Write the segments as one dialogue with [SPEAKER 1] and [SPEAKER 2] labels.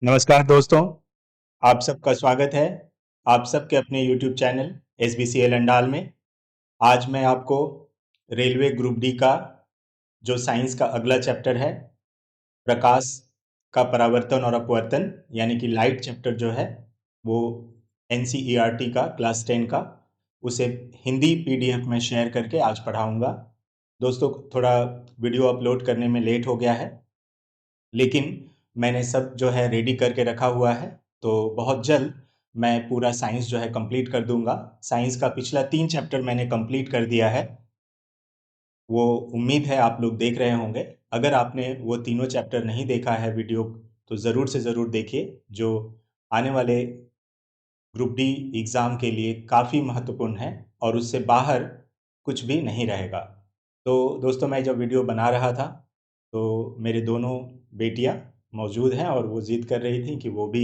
[SPEAKER 1] नमस्कार दोस्तों, आप सबका स्वागत है आप सबके अपने YouTube चैनल SBCL अंडाल में। आज मैं आपको रेलवे ग्रुप डी का जो साइंस का अगला चैप्टर है, प्रकाश का परावर्तन और अपवर्तन यानी कि लाइट चैप्टर जो है वो NCERT का क्लास 10 का, उसे हिंदी PDF में शेयर करके आज पढ़ाऊंगा। दोस्तों, थोड़ा वीडियो अपलोड करने में लेट हो गया है, लेकिन मैंने सब जो है रेडी करके रखा हुआ है, तो बहुत जल्द मैं पूरा साइंस जो है कंप्लीट कर दूंगा। साइंस का पिछला 3 चैप्टर मैंने कंप्लीट कर दिया है, वो उम्मीद है आप लोग देख रहे होंगे। अगर आपने वो तीनों चैप्टर नहीं देखा है वीडियो, तो ज़रूर से ज़रूर देखिए, जो आने वाले ग्रुप डी एग्ज़ाम के लिए काफ़ी महत्वपूर्ण है और उससे बाहर कुछ भी नहीं रहेगा। तो दोस्तों, मैं जब वीडियो बना रहा था तो मेरे दोनों बेटियां मौजूद हैं और वो ज़िद कर रही थी कि वो भी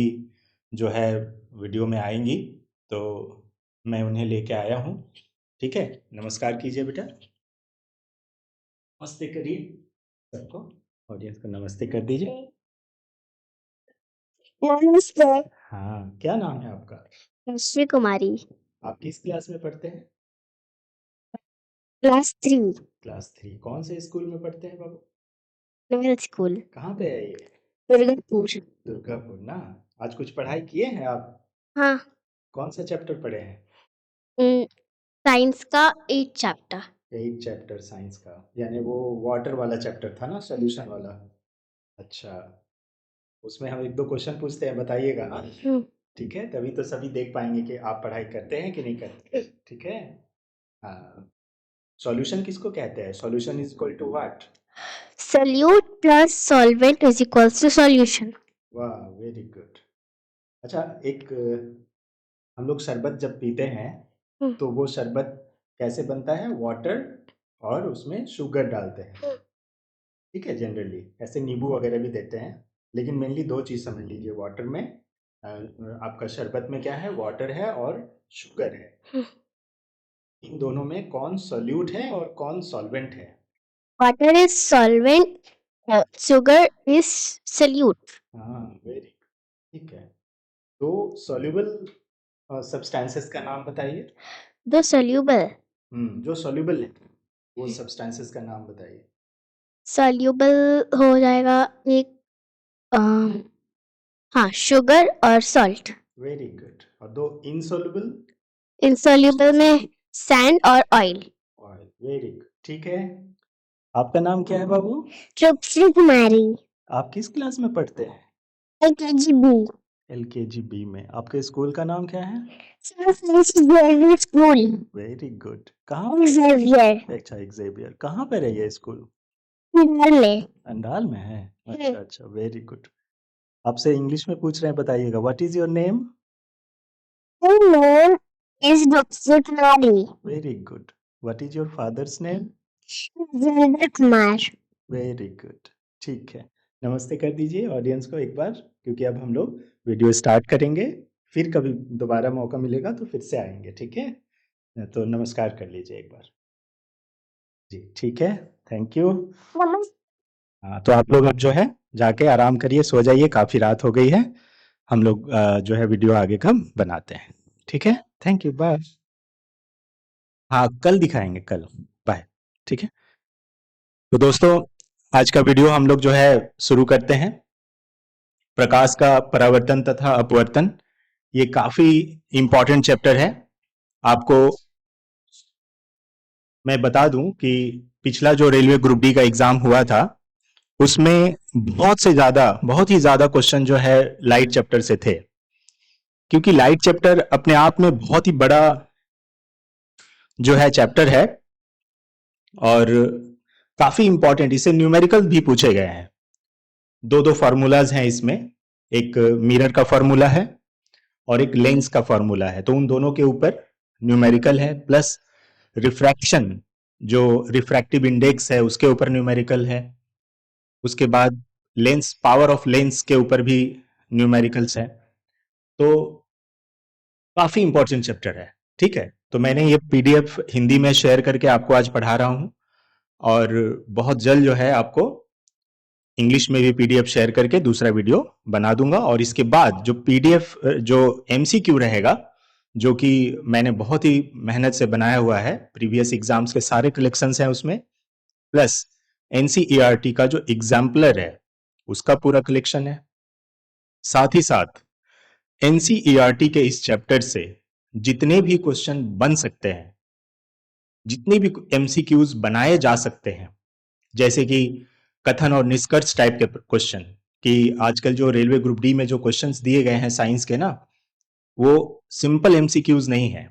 [SPEAKER 1] जो है वीडियो में आएंगी, तो मैं उन्हें लेके आया हूँ। ठीक है, नमस्कार कीजिए बेटा, नमस्ते करिए सबको, ऑडियंस को नमस्ते कर दीजिए।
[SPEAKER 2] नमस्ते।
[SPEAKER 1] हाँ, क्या नाम है आपका?
[SPEAKER 2] रश्मि कुमारी,
[SPEAKER 1] आप किस क्लास में पढ़ते हैं?
[SPEAKER 2] Class 3,
[SPEAKER 1] class 3। कौन से स्कूल में पढ़ते हैं बाबू?
[SPEAKER 2] मिडिल स्कूल,
[SPEAKER 1] कहाँ पे है ये?
[SPEAKER 2] दुर्गापुर।
[SPEAKER 1] दुर्गापुर ना। आज कुछ पढ़ाई किए हैं आप?
[SPEAKER 2] हाँ,
[SPEAKER 1] कौन सा चैप्टर पढ़े हैं?
[SPEAKER 2] साइंस का 8 चैप्टर।
[SPEAKER 1] 8 चैप्टर साइंस का, यानी वो वाटर वाला चैप्टर था ना, सॉल्यूशन वाला। अच्छा, उसमें हम 1-2 क्वेश्चन पूछते हैं, बताइएगा ना। ठीक है, तभी तो सभी देख पाएंगे कि आप पढ़ाई करते हैं कि नहीं करते। ठीक है। हाँ, सॉल्यूशन किसको कहते हैं? Solution is equal to what?
[SPEAKER 2] Solute plus solvent is equals to solution.
[SPEAKER 1] वाह, वेरी गुड। अच्छा, एक हम लोग शरबत जब पीते हैं तो वो शरबत कैसे बनता है? वाटर और उसमें शुगर डालते हैं। ठीक है, जनरली ऐसे नींबू वगैरह भी देते हैं, लेकिन मेनली 2 चीज़ समझ लीजिए। वाटर में आपका शरबत में क्या है? वाटर है और शुगर है। इन दोनों में कौन सॉल्यूट है और कौन सॉल्वेंट है?
[SPEAKER 2] Water is solvent, sugar is solute.
[SPEAKER 1] हाँ, वेरी गुड। ठीक है, तो सॉल्युबल सब्सटेंसेस का नाम बताइए।
[SPEAKER 2] दो सोल्यूबल,
[SPEAKER 1] जो सॉल्युबल है वो सब्सटेंसेस का नाम बताइए।
[SPEAKER 2] सोल्यूबल हो जाएगा एक, हाँ, शुगर और सॉल्ट।
[SPEAKER 1] Very good. और 2 इनसॉल्युबल?
[SPEAKER 2] इनसोल्यूबल में सैंड और ऑयल।
[SPEAKER 1] ऑयल। Very good. ठीक है, आपका नाम क्या है बाबू?
[SPEAKER 2] रश्मि कुमारी,
[SPEAKER 1] आप किस क्लास में पढ़ते हैं?
[SPEAKER 2] LKGB,
[SPEAKER 1] LKG B में। आपके स्कूल का नाम क्या है?
[SPEAKER 2] School,
[SPEAKER 1] very good. कहाँ?
[SPEAKER 2] Xavier,
[SPEAKER 1] अच्छा, एक्सेवियर। कहाँ पर है ये स्कूल?
[SPEAKER 2] में।
[SPEAKER 1] अंडाल में है। अच्छा अच्छा, वेरी गुड। आपसे इंग्लिश में पूछ रहे हैं, बताइएगा, what is your name?
[SPEAKER 2] My name is Dr. Kumari,
[SPEAKER 1] very good. What is your father's name?
[SPEAKER 2] Zendra Kumar.
[SPEAKER 1] Very good. ठीक है, नमस्ते कर दीजिए ऑडियंस को एक बार, क्योंकि अब हम लोग वीडियो स्टार्ट करेंगे, फिर कभी दोबारा मौका मिलेगा तो फिर से आएंगे। ठीक है, तो नमस्कार कर लीजिए एक बार। जी ठीक है, थैंक यू। हाँ, तो आप लोग अब जो है जाके आराम करिए, सो जाइए, काफ़ी रात हो गई है। हम लोग जो है वीडियो आगे का बनाते हैं। ठीक है, थैंक यू, बाय। हाँ, कल दिखाएंगे, कल। बाय। ठीक है, तो दोस्तों, आज का वीडियो हम लोग जो है शुरू करते हैं। प्रकाश का परावर्तन तथा अपवर्तन, ये काफ़ी इम्पोर्टेंट चैप्टर है। आपको मैं बता दूं कि पिछला जो रेलवे ग्रुप डी का एग्ज़ाम हुआ था, उसमें बहुत ही ज़्यादा क्वेश्चन जो है लाइट चैप्टर से थे, क्योंकि लाइट चैप्टर अपने आप में बहुत ही बड़ा जो है चैप्टर है और काफ़ी इम्पोर्टेंट, इससे न्यूमेरिकल भी पूछे गए हैं। 2-2 फार्मूलाज हैं इसमें, एक मिरर का फार्मूला है और एक लेंस का फार्मूला है, तो उन दोनों के ऊपर न्यूमेरिकल है, प्लस रिफ्रैक्शन, जो रिफ्रैक्टिव इंडेक्स है उसके ऊपर न्यूमेरिकल है। उसके बाद लेंस, पावर ऑफ लेंस के ऊपर भी न्यूमेरिकल्स है। तो काफ़ी इंपॉर्टेंट चैप्टर है। ठीक है, तो मैंने ये PDF हिंदी में शेयर करके आपको आज पढ़ा रहा हूँ और बहुत जल्द जो है आपको इंग्लिश में भी पीडीएफ शेयर करके दूसरा वीडियो बना दूंगा। और इसके बाद जो पीडीएफ जो एमसीक्यू रहेगा, जो कि मैंने बहुत ही मेहनत से बनाया हुआ है, प्रीवियस एग्जाम्स के सारे कलेक्शंस हैं उसमें, प्लस एनसीईआरटी का जो एग्जाम्पलर है उसका पूरा कलेक्शन है। साथ ही साथ एनसीईआरटी के इस चैप्टर से जितने भी क्वेश्चन बन सकते हैं, जितने भी एमसीक्यूज बनाए जा सकते हैं, जैसे कि कथन और निष्कर्ष टाइप के क्वेश्चन, कि आजकल जो रेलवे ग्रुप डी में जो क्वेश्चंस दिए गए हैं साइंस के ना, वो सिंपल एमसीक्यूज नहीं है।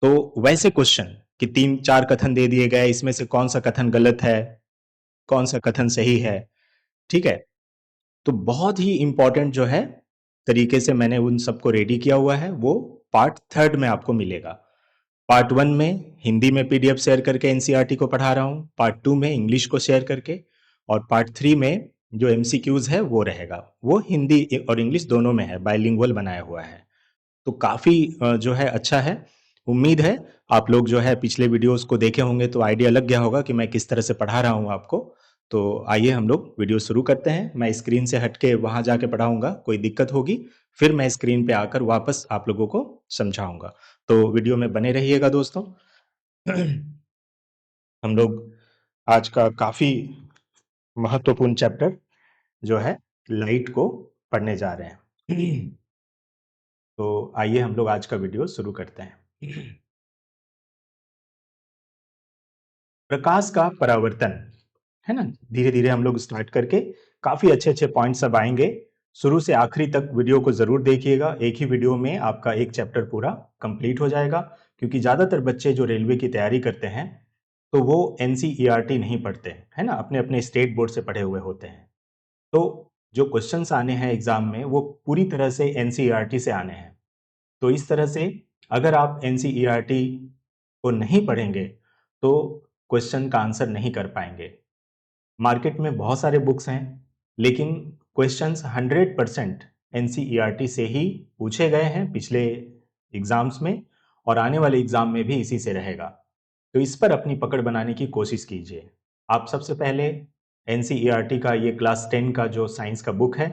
[SPEAKER 1] तो वैसे क्वेश्चन कि 3-4 कथन दे दिए गए, इसमें से कौन सा कथन गलत है, कौन सा कथन सही है, ठीक है। तो बहुत ही इंपॉर्टेंट जो है तरीके से मैंने उन सबको रेडी किया हुआ है, वो पार्ट 3 में आपको मिलेगा। पार्ट 1 में हिंदी में पीडीएफ शेयर करके एनसीईआरटी को पढ़ा रहा हूं, पार्ट 2 में इंग्लिश को शेयर करके, और पार्ट 3 में जो एमसीक्यूज है वो रहेगा, वो हिंदी और इंग्लिश दोनों में है, बाइलिंगुअल बनाया हुआ है। तो काफी जो है अच्छा है। उम्मीद है आप लोग जो है पिछले वीडियोस को देखे होंगे तो आइडिया लग गया होगा कि मैं किस तरह से पढ़ा रहा हूं आपको। तो आइए हम लोग वीडियो शुरू करते हैं। मैं स्क्रीन से हटके वहां जाके पढ़ाऊंगा, कोई दिक्कत होगी फिर मैं स्क्रीन पे आकर वापस आप लोगों को समझाऊंगा। तो वीडियो में बने रहिएगा दोस्तों। हम लोग आज का काफी महत्वपूर्ण चैप्टर जो है लाइट को पढ़ने जा रहे हैं। तो आइए हम लोग आज का वीडियो शुरू करते हैं। प्रकाश का परावर्तन, है ना। धीरे धीरे हम लोग स्टार्ट करके काफी अच्छे अच्छे पॉइंट्स अब आएंगे। शुरू से आखिरी तक वीडियो को जरूर देखिएगा, एक ही वीडियो में आपका एक चैप्टर पूरा कंप्लीट हो जाएगा। क्योंकि ज्यादातर बच्चे जो रेलवे की तैयारी करते हैं तो वो एनसीईआरटी नहीं पढ़ते, है ना, अपने अपने स्टेट बोर्ड से पढ़े हुए होते हैं। तो जो क्वेश्चंस आने हैं एग्जाम में वो पूरी तरह से एनसीईआरटी से आने हैं। तो इस तरह से अगर आप एनसीईआरटी को नहीं पढ़ेंगे तो क्वेश्चन का आंसर नहीं कर पाएंगे। मार्केट में बहुत सारे बुक्स हैं, लेकिन क्वेश्चंस 100% एनसीईआरटी से ही पूछे गए हैं पिछले एग्जाम्स में, और आने वाले एग्जाम में भी इसी से रहेगा। तो इस पर अपनी पकड़ बनाने की कोशिश कीजिए। आप सबसे पहले एनसीईआरटी का ये क्लास 10 का जो साइंस का बुक है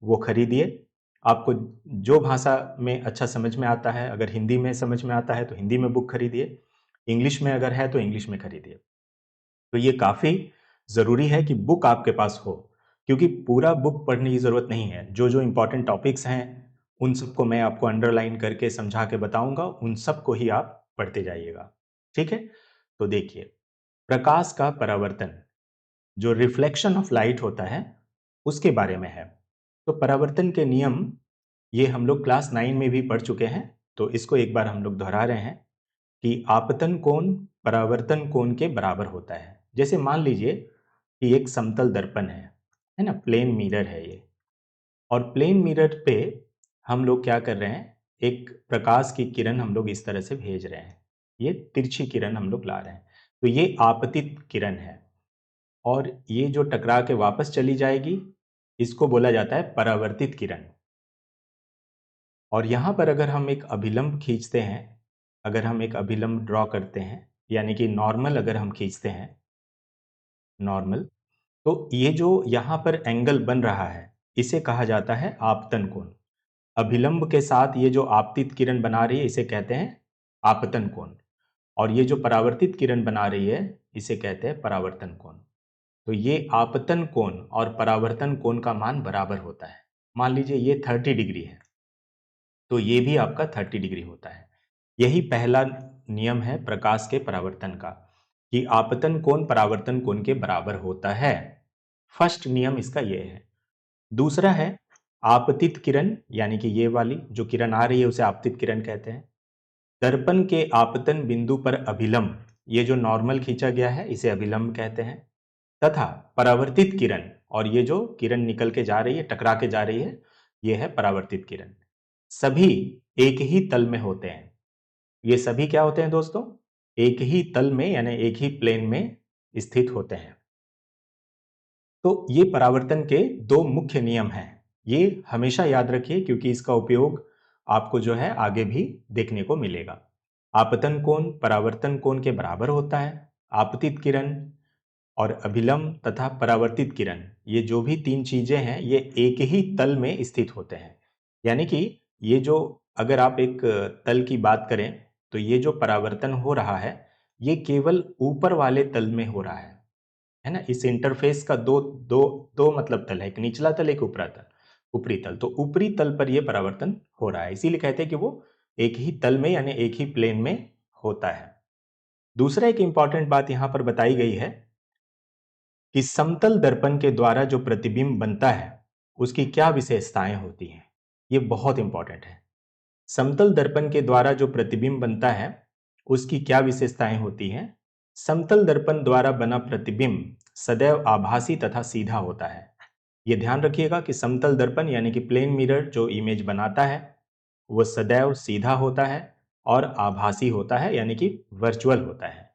[SPEAKER 1] वो खरीदिए। आपको जो भाषा में अच्छा समझ में आता है, अगर हिंदी में समझ में आता है तो हिंदी में बुक खरीदिए, इंग्लिश में अगर है तो इंग्लिश में खरीदिए। तो ये काफ़ी ज़रूरी है कि बुक आपके पास हो, क्योंकि पूरा बुक पढ़ने की ज़रूरत नहीं है। जो जो इंपॉर्टेंट टॉपिक्स हैं उन सबको मैं आपको अंडरलाइन करके समझा के बताऊंगा, उन सबको ही आप पढ़ते जाइएगा, ठीक है। तो देखिए, प्रकाश का परावर्तन, जो रिफ्लेक्शन ऑफ लाइट होता है, उसके बारे में है। तो परावर्तन के नियम ये हम लोग क्लास 9 में भी पढ़ चुके हैं, तो इसको एक बार हम लोग दोहरा रहे हैं कि आपतन कोण परावर्तन कोण के बराबर होता है। जैसे मान लीजिए कि एक समतल दर्पण है ना, प्लेन मिरर है ये, और प्लेन मिरर पे हम लोग क्या कर रहे हैं, एक प्रकाश की किरण हम लोग इस तरह से भेज रहे हैं, ये तिरछी किरण हम लोग ला रहे हैं, तो ये आपतित किरण है। और ये जो टकरा के वापस चली जाएगी, इसको बोला जाता है परावर्तित किरण। और यहां पर अगर हम एक अभिलंब खींचते हैं, अगर हम एक अभिलंब ड्रॉ करते हैं, यानी कि नॉर्मल अगर हम खींचते हैं, नॉर्मल, तो ये जो यहां पर एंगल बन रहा है इसे कहा जाता है आपतन कोण। अभिलंब के साथ ये जो आपतित किरण बना रही है इसे कहते हैं आपतन कोण, और ये जो परावर्तित किरण बना रही है इसे कहते हैं परावर्तन कोण। तो ये आपतन कोण और परावर्तन कोण का मान बराबर होता है। मान लीजिए ये 30 डिग्री है, तो ये भी आपका 30 डिग्री होता है। यही पहला नियम है प्रकाश के परावर्तन का, कि आपतन कोण परावर्तन कोण के बराबर होता है। फर्स्ट नियम इसका ये है। दूसरा है आपतित किरण, यानी कि ये वाली जो किरण आ रही है उसे आपतित किरण कहते हैं। दर्पण के आपतन बिंदु पर अभिलंब, ये जो नॉर्मल खींचा गया है इसे अभिलंब कहते हैं। तथा परावर्तित किरण, और ये जो किरण निकल के जा रही है, टकरा के जा रही है, ये है परावर्तित किरण। सभी एक ही तल में होते हैं। ये सभी क्या होते हैं दोस्तों, एक ही तल में यानी एक ही प्लेन में स्थित होते हैं। तो ये परावर्तन के दो मुख्य नियम हैं, ये हमेशा याद रखिए क्योंकि इसका उपयोग आपको जो है आगे भी देखने को मिलेगा। आपतन कोण परावर्तन कोण के बराबर होता है। आपतित किरण और अभिलंब तथा परावर्तित किरण, ये जो भी 3 चीजें हैं ये एक ही तल में स्थित होते हैं। यानी कि ये जो, अगर आप एक तल की बात करें तो ये जो परावर्तन हो रहा है ये केवल ऊपर वाले तल में हो रहा है ना। इस इंटरफेस का दो दो दो मतलब तल है, एक निचला तल एक ऊपरी तल। तो ऊपरी तल पर यह परावर्तन हो रहा है, इसीलिए कहते हैं कि वो एक ही तल में यानी एक ही प्लेन में होता है। दूसरा एक इंपॉर्टेंट बात यहां पर बताई गई है कि समतल दर्पण के द्वारा जो प्रतिबिंब बनता है उसकी क्या विशेषताएं होती हैं। ये बहुत इंपॉर्टेंट है। समतल दर्पण के द्वारा जो प्रतिबिंब बनता है उसकी क्या विशेषताएं होती हैं। समतल दर्पण द्वारा बना प्रतिबिंब सदैव आभासी तथा सीधा होता है। यह ध्यान रखिएगा कि समतल दर्पण यानी कि प्लेन मिरर जो इमेज बनाता है वह सदैव सीधा होता है और आभासी होता है यानी कि वर्चुअल होता है।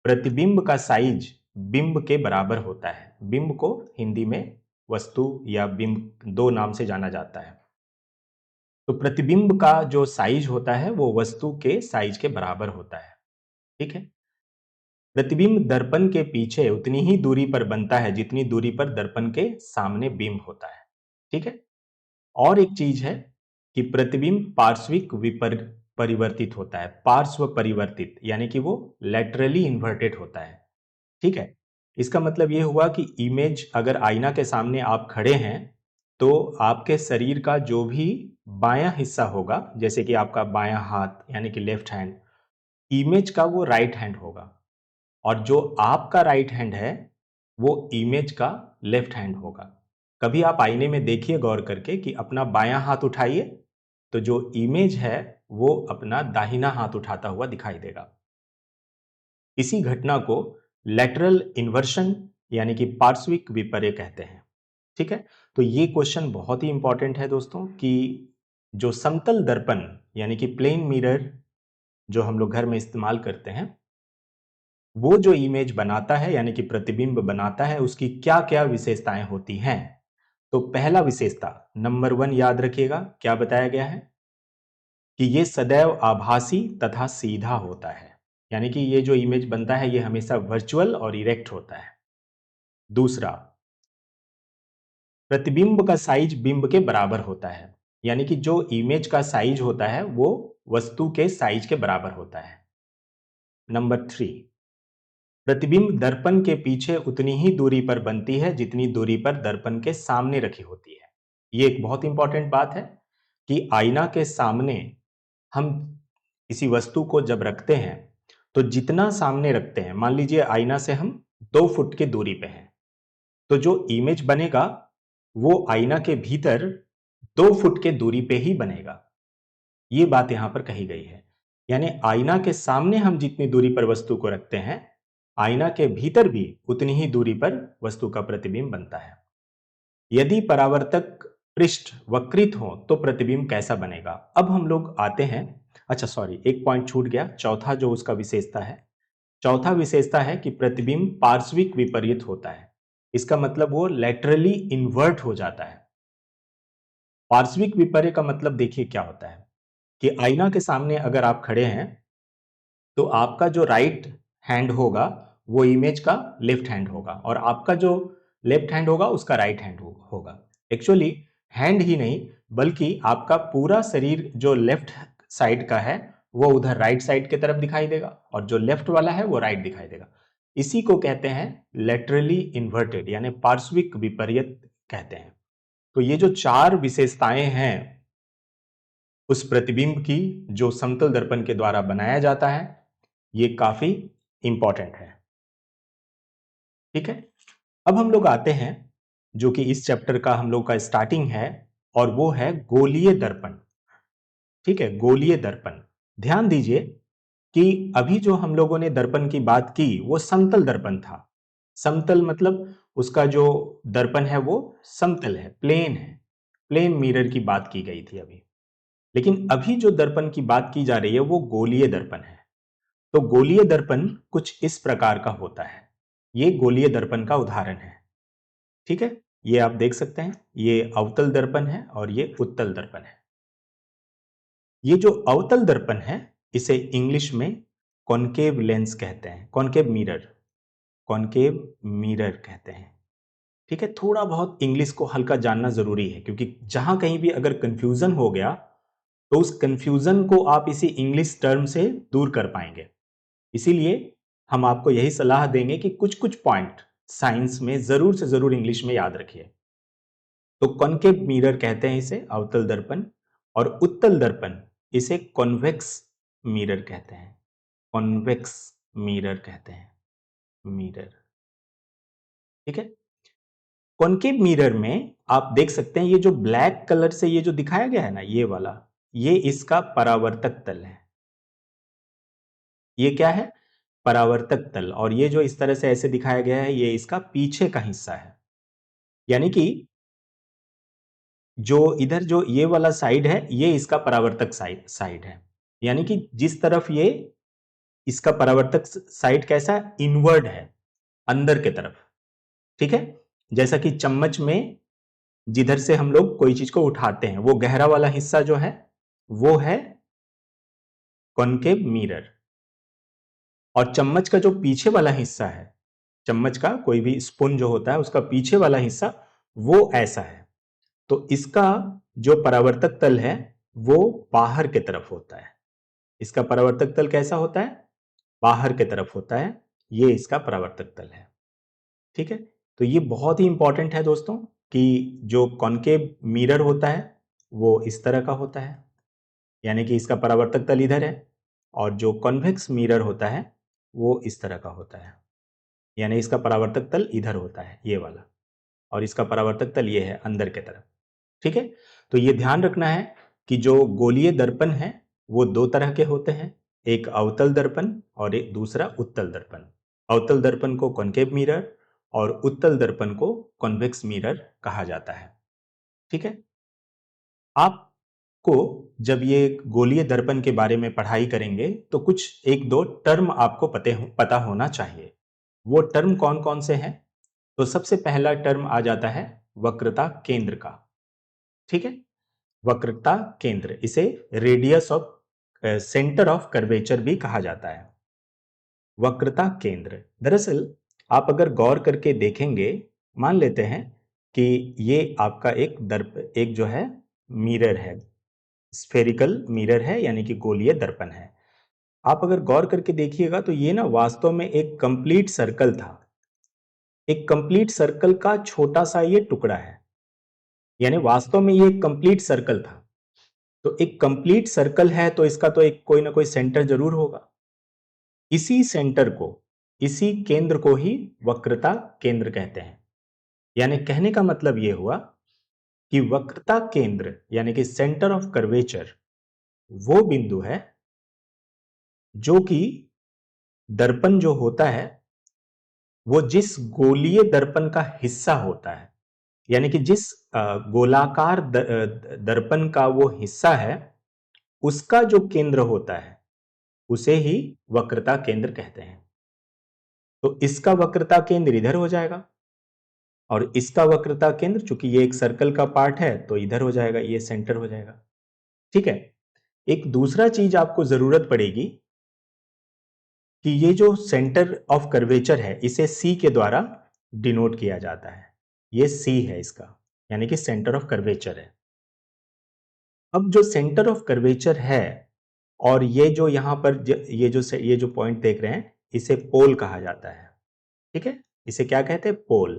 [SPEAKER 1] प्रतिबिंब का साइज बिंब के बराबर होता है। बिंब को हिंदी में वस्तु या बिंब दो नाम से जाना जाता है। तो प्रतिबिंब का जो साइज होता है वो वस्तु के साइज के बराबर होता है। ठीक है। प्रतिबिंब दर्पण के पीछे उतनी ही दूरी पर बनता है जितनी दूरी पर दर्पण के सामने बिंब होता है। ठीक है। और एक चीज है कि प्रतिबिंब पार्श्विक परिवर्तित होता है। पार्श्व परिवर्तित यानी कि वो लैटरली इन्वर्टेड होता है। ठीक है। इसका मतलब यह हुआ कि इमेज, अगर आईना के सामने आप खड़े हैं तो आपके शरीर का जो भी बायां हिस्सा होगा, जैसे कि आपका बायां हाथ यानी कि लेफ्ट हैंड, इमेज का वो राइट हैंड होगा, और जो आपका राइट हैंड है वो इमेज का लेफ्ट हैंड होगा। कभी आप आईने में देखिए गौर करके कि अपना बायां हाथ उठाइए तो जो इमेज है वो अपना दाहिना हाथ उठाता हुआ दिखाई देगा। इसी घटना को लैटरल इन्वर्शन यानी कि पार्श्विक विपर्य कहते हैं। ठीक है। तो ये क्वेश्चन बहुत ही इंपॉर्टेंट है दोस्तों कि जो समतल दर्पण यानी कि प्लेन मिरर जो हम लोग घर में इस्तेमाल करते हैं वो जो इमेज बनाता है यानी कि प्रतिबिंब बनाता है उसकी क्या क्या विशेषताएं होती हैं। तो पहला विशेषता नंबर 1 याद रखिएगा, क्या बताया गया है कि ये सदैव आभासी तथा सीधा होता है। यानी कि ये जो इमेज बनता है ये हमेशा वर्चुअल और इरेक्ट होता है। दूसरा, प्रतिबिंब का साइज बिंब के बराबर होता है, यानी कि जो इमेज का साइज होता है वो वस्तु के साइज के बराबर होता है। नंबर 3, प्रतिबिंब दर्पण के पीछे उतनी ही दूरी पर बनती है जितनी दूरी पर दर्पण के सामने रखी होती है। ये एक बहुत इंपॉर्टेंट बात है कि आईना के सामने हम किसी वस्तु को जब रखते हैं तो जितना सामने रखते हैं, मान लीजिए आईना से हम 2 फुट की दूरी पे हैं, तो जो इमेज बनेगा वो आईना के भीतर 2 फुट के दूरी पे ही बनेगा। ये बात यहां पर कही गई है। यानी आईना के सामने हम जितनी दूरी पर वस्तु को रखते हैं आईना के भीतर भी उतनी ही दूरी पर वस्तु का प्रतिबिंब बनता है। यदि परावर्तक पृष्ठ वक्रित हो तो प्रतिबिंब कैसा बनेगा। अब हम लोग आते हैं, अच्छा सॉरी एक पॉइंट छूट गया, चौथा जो उसका विशेषता है, चौथा विशेषता है कि प्रतिबिंब पार्श्विक विपरीत होता है। इसका मतलब वो लैटरली इन्वर्ट हो जाता है। पार्श्विक विपर्य का मतलब देखिए क्या होता है कि आईना के सामने अगर आप खड़े हैं तो आपका जो राइट हैंड होगा वो इमेज का लेफ्ट हैंड होगा और आपका जो लेफ्ट हैंड होगा उसका राइट हैंड होगा। एक्चुअली हैंड ही नहीं बल्कि आपका पूरा शरीर जो लेफ्ट साइड का है वो उधर राइट साइड की तरफ दिखाई देगा और जो लेफ्ट वाला है वो राइट दिखाई देगा। इसी को कहते हैं लेटरली इन्वर्टेड यानी पार्श्विक विपर्यत कहते हैं। तो ये जो 4 विशेषताएं हैं उस प्रतिबिंब की जो समतल दर्पण के द्वारा बनाया जाता है ये काफी इंपॉर्टेंट है। ठीक है। अब हम लोग आते हैं जो कि इस चैप्टर का हम लोग का स्टार्टिंग है और वो है गोलीय दर्पण। ठीक है, गोलीय दर्पण। ध्यान दीजिए कि अभी जो हम लोगों ने दर्पण की बात की वो समतल दर्पण था। समतल मतलब उसका जो दर्पण है वो समतल है, प्लेन है, प्लेन मिरर की बात की गई थी अभी। लेकिन अभी जो दर्पण की बात की जा रही है वो गोलीय दर्पण है। तो गोलीय दर्पण कुछ इस प्रकार का होता है। ये गोलीय दर्पण का उदाहरण है। ठीक है, ये आप देख सकते हैं, ये अवतल दर्पण है और ये उत्तल दर्पण है। ये जो अवतल दर्पण है इसे इंग्लिश में कॉनकेव लेंस कहते हैं, कॉनकेव मिरर। कॉनकेव मिरर कहते हैं। ठीक है, थोड़ा बहुत इंग्लिश को हल्का जानना जरूरी है, क्योंकि जहां कहीं भी अगर कंफ्यूजन हो गया तो उस कंफ्यूजन को आप इसी इंग्लिश टर्म से दूर कर पाएंगे। इसीलिए हम आपको यही सलाह देंगे कि कुछ कुछ पॉइंट साइंस में जरूर से जरूर इंग्लिश में याद रखिए। तो कॉनकेव मिरर कहते हैं इसे, अवतल दर्पण, और उत्तल दर्पण इसे कॉन्वेक्स मिरर कहते हैं। कॉन्वेक्स मिरर कहते हैं, मिरर। ठीक है, कॉनकेव मिरर में आप देख सकते हैं ये जो ब्लैक कलर से ये जो दिखाया गया है ना, ये वाला, ये इसका परावर्तक तल है। ये क्या है? परावर्तक तल। और ये जो इस तरह से ऐसे दिखाया गया है, ये इसका पीछे का हिस्सा है। यानी कि जो इधर जो ये वाला साइड है, ये इसका परावर्तक साइड है। यानी कि जिस तरफ ये इसका परावर्तक साइड कैसा है? इनवर्ड है, अंदर के तरफ। ठीक है, जैसा कि चम्मच में जिधर से हम लोग कोई चीज को उठाते हैं, वो गहरा वाला हिस्सा जो है वो है कॉनकेव मिरर। और चम्मच का जो पीछे वाला हिस्सा है, चम्मच का कोई भी स्पून जो होता है उसका पीछे वाला हिस्सा वो ऐसा है। तो इसका जो परावर्तक तल है वो बाहर के तरफ होता है। इसका परावर्तक तल कैसा होता है? बाहर के तरफ होता है। ये इसका परावर्तक तल है। ठीक है, तो ये बहुत ही इंपॉर्टेंट है दोस्तों कि जो कॉनकेव मिरर होता है वो इस तरह का होता है, यानी कि इसका परावर्तक तल इधर है, और जो कॉन्वेक्स मिरर होता है वो इस तरह का होता है, यानी इसका परावर्तक तल इधर होता है, ये वाला, और इसका परावर्तक तल ये है अंदर के तरफ। ठीक है, तो ये ध्यान रखना है कि जो गोलीय दर्पण है वो दो तरह के होते हैं, एक अवतल दर्पण और एक दूसरा उत्तल दर्पण। अवतल दर्पण को कॉनकेव मिरर और उत्तल दर्पण को कॉन्वेक्स मिरर कहा जाता है। ठीक है, आपको जब ये गोलीय दर्पण के बारे में पढ़ाई करेंगे तो कुछ एक दो टर्म आपको पता होना चाहिए। वो टर्म कौन कौन से हैं? तो सबसे पहला टर्म आ जाता है वक्रता केंद्र का। ठीक है, वक्रता केंद्र, इसे radius of centre of curvature भी कहा जाता है। वक्रता केंद्र, दरअसल आप अगर गौर करके देखेंगे, मान लेते हैं कि ये आपका एक जो है मिरर है, स्फेरिकल मिरर है, यानी कि गोलीय दर्पण है। आप अगर गौर करके देखिएगा तो ये ना वास्तव में एक कंप्लीट सर्कल था। एक कंप्लीट सर्कल का छोटा सा ये टुकड़ा है, यानी वास्तव में ये एक कंप्लीट सर्कल था। तो एक कंप्लीट सर्कल है तो इसका तो एक कोई ना कोई सेंटर जरूर होगा। इसी सेंटर को, इसी केंद्र को ही वक्रता केंद्र कहते हैं। यानी कहने का मतलब यह हुआ कि वक्रता केंद्र यानी कि सेंटर ऑफ कर्वेचर वो बिंदु है जो कि दर्पण जो होता है वो जिस गोलीय दर्पण का हिस्सा होता है, यानी कि जिस गोलाकार दर्पण का वो हिस्सा है, उसका जो केंद्र होता है उसे ही वक्रता केंद्र कहते हैं। तो इसका वक्रता केंद्र इधर हो जाएगा, और इसका वक्रता केंद्र, चूंकि ये एक सर्कल का पार्ट है तो इधर हो जाएगा, ये सेंटर हो जाएगा। ठीक है, एक दूसरा चीज आपको जरूरत पड़ेगी कि ये जो सेंटर ऑफ कर्वेचर है इसे सी के द्वारा डिनोट किया जाता है। ये सी है इसका, यानी कि सेंटर ऑफ कर्वेचर है। अब जो सेंटर ऑफ कर्वेचर है, और ये जो यहां पर ये जो पॉइंट देख रहे हैं, इसे पोल कहा जाता है। ठीक है, इसे क्या कहते हैं? पोल।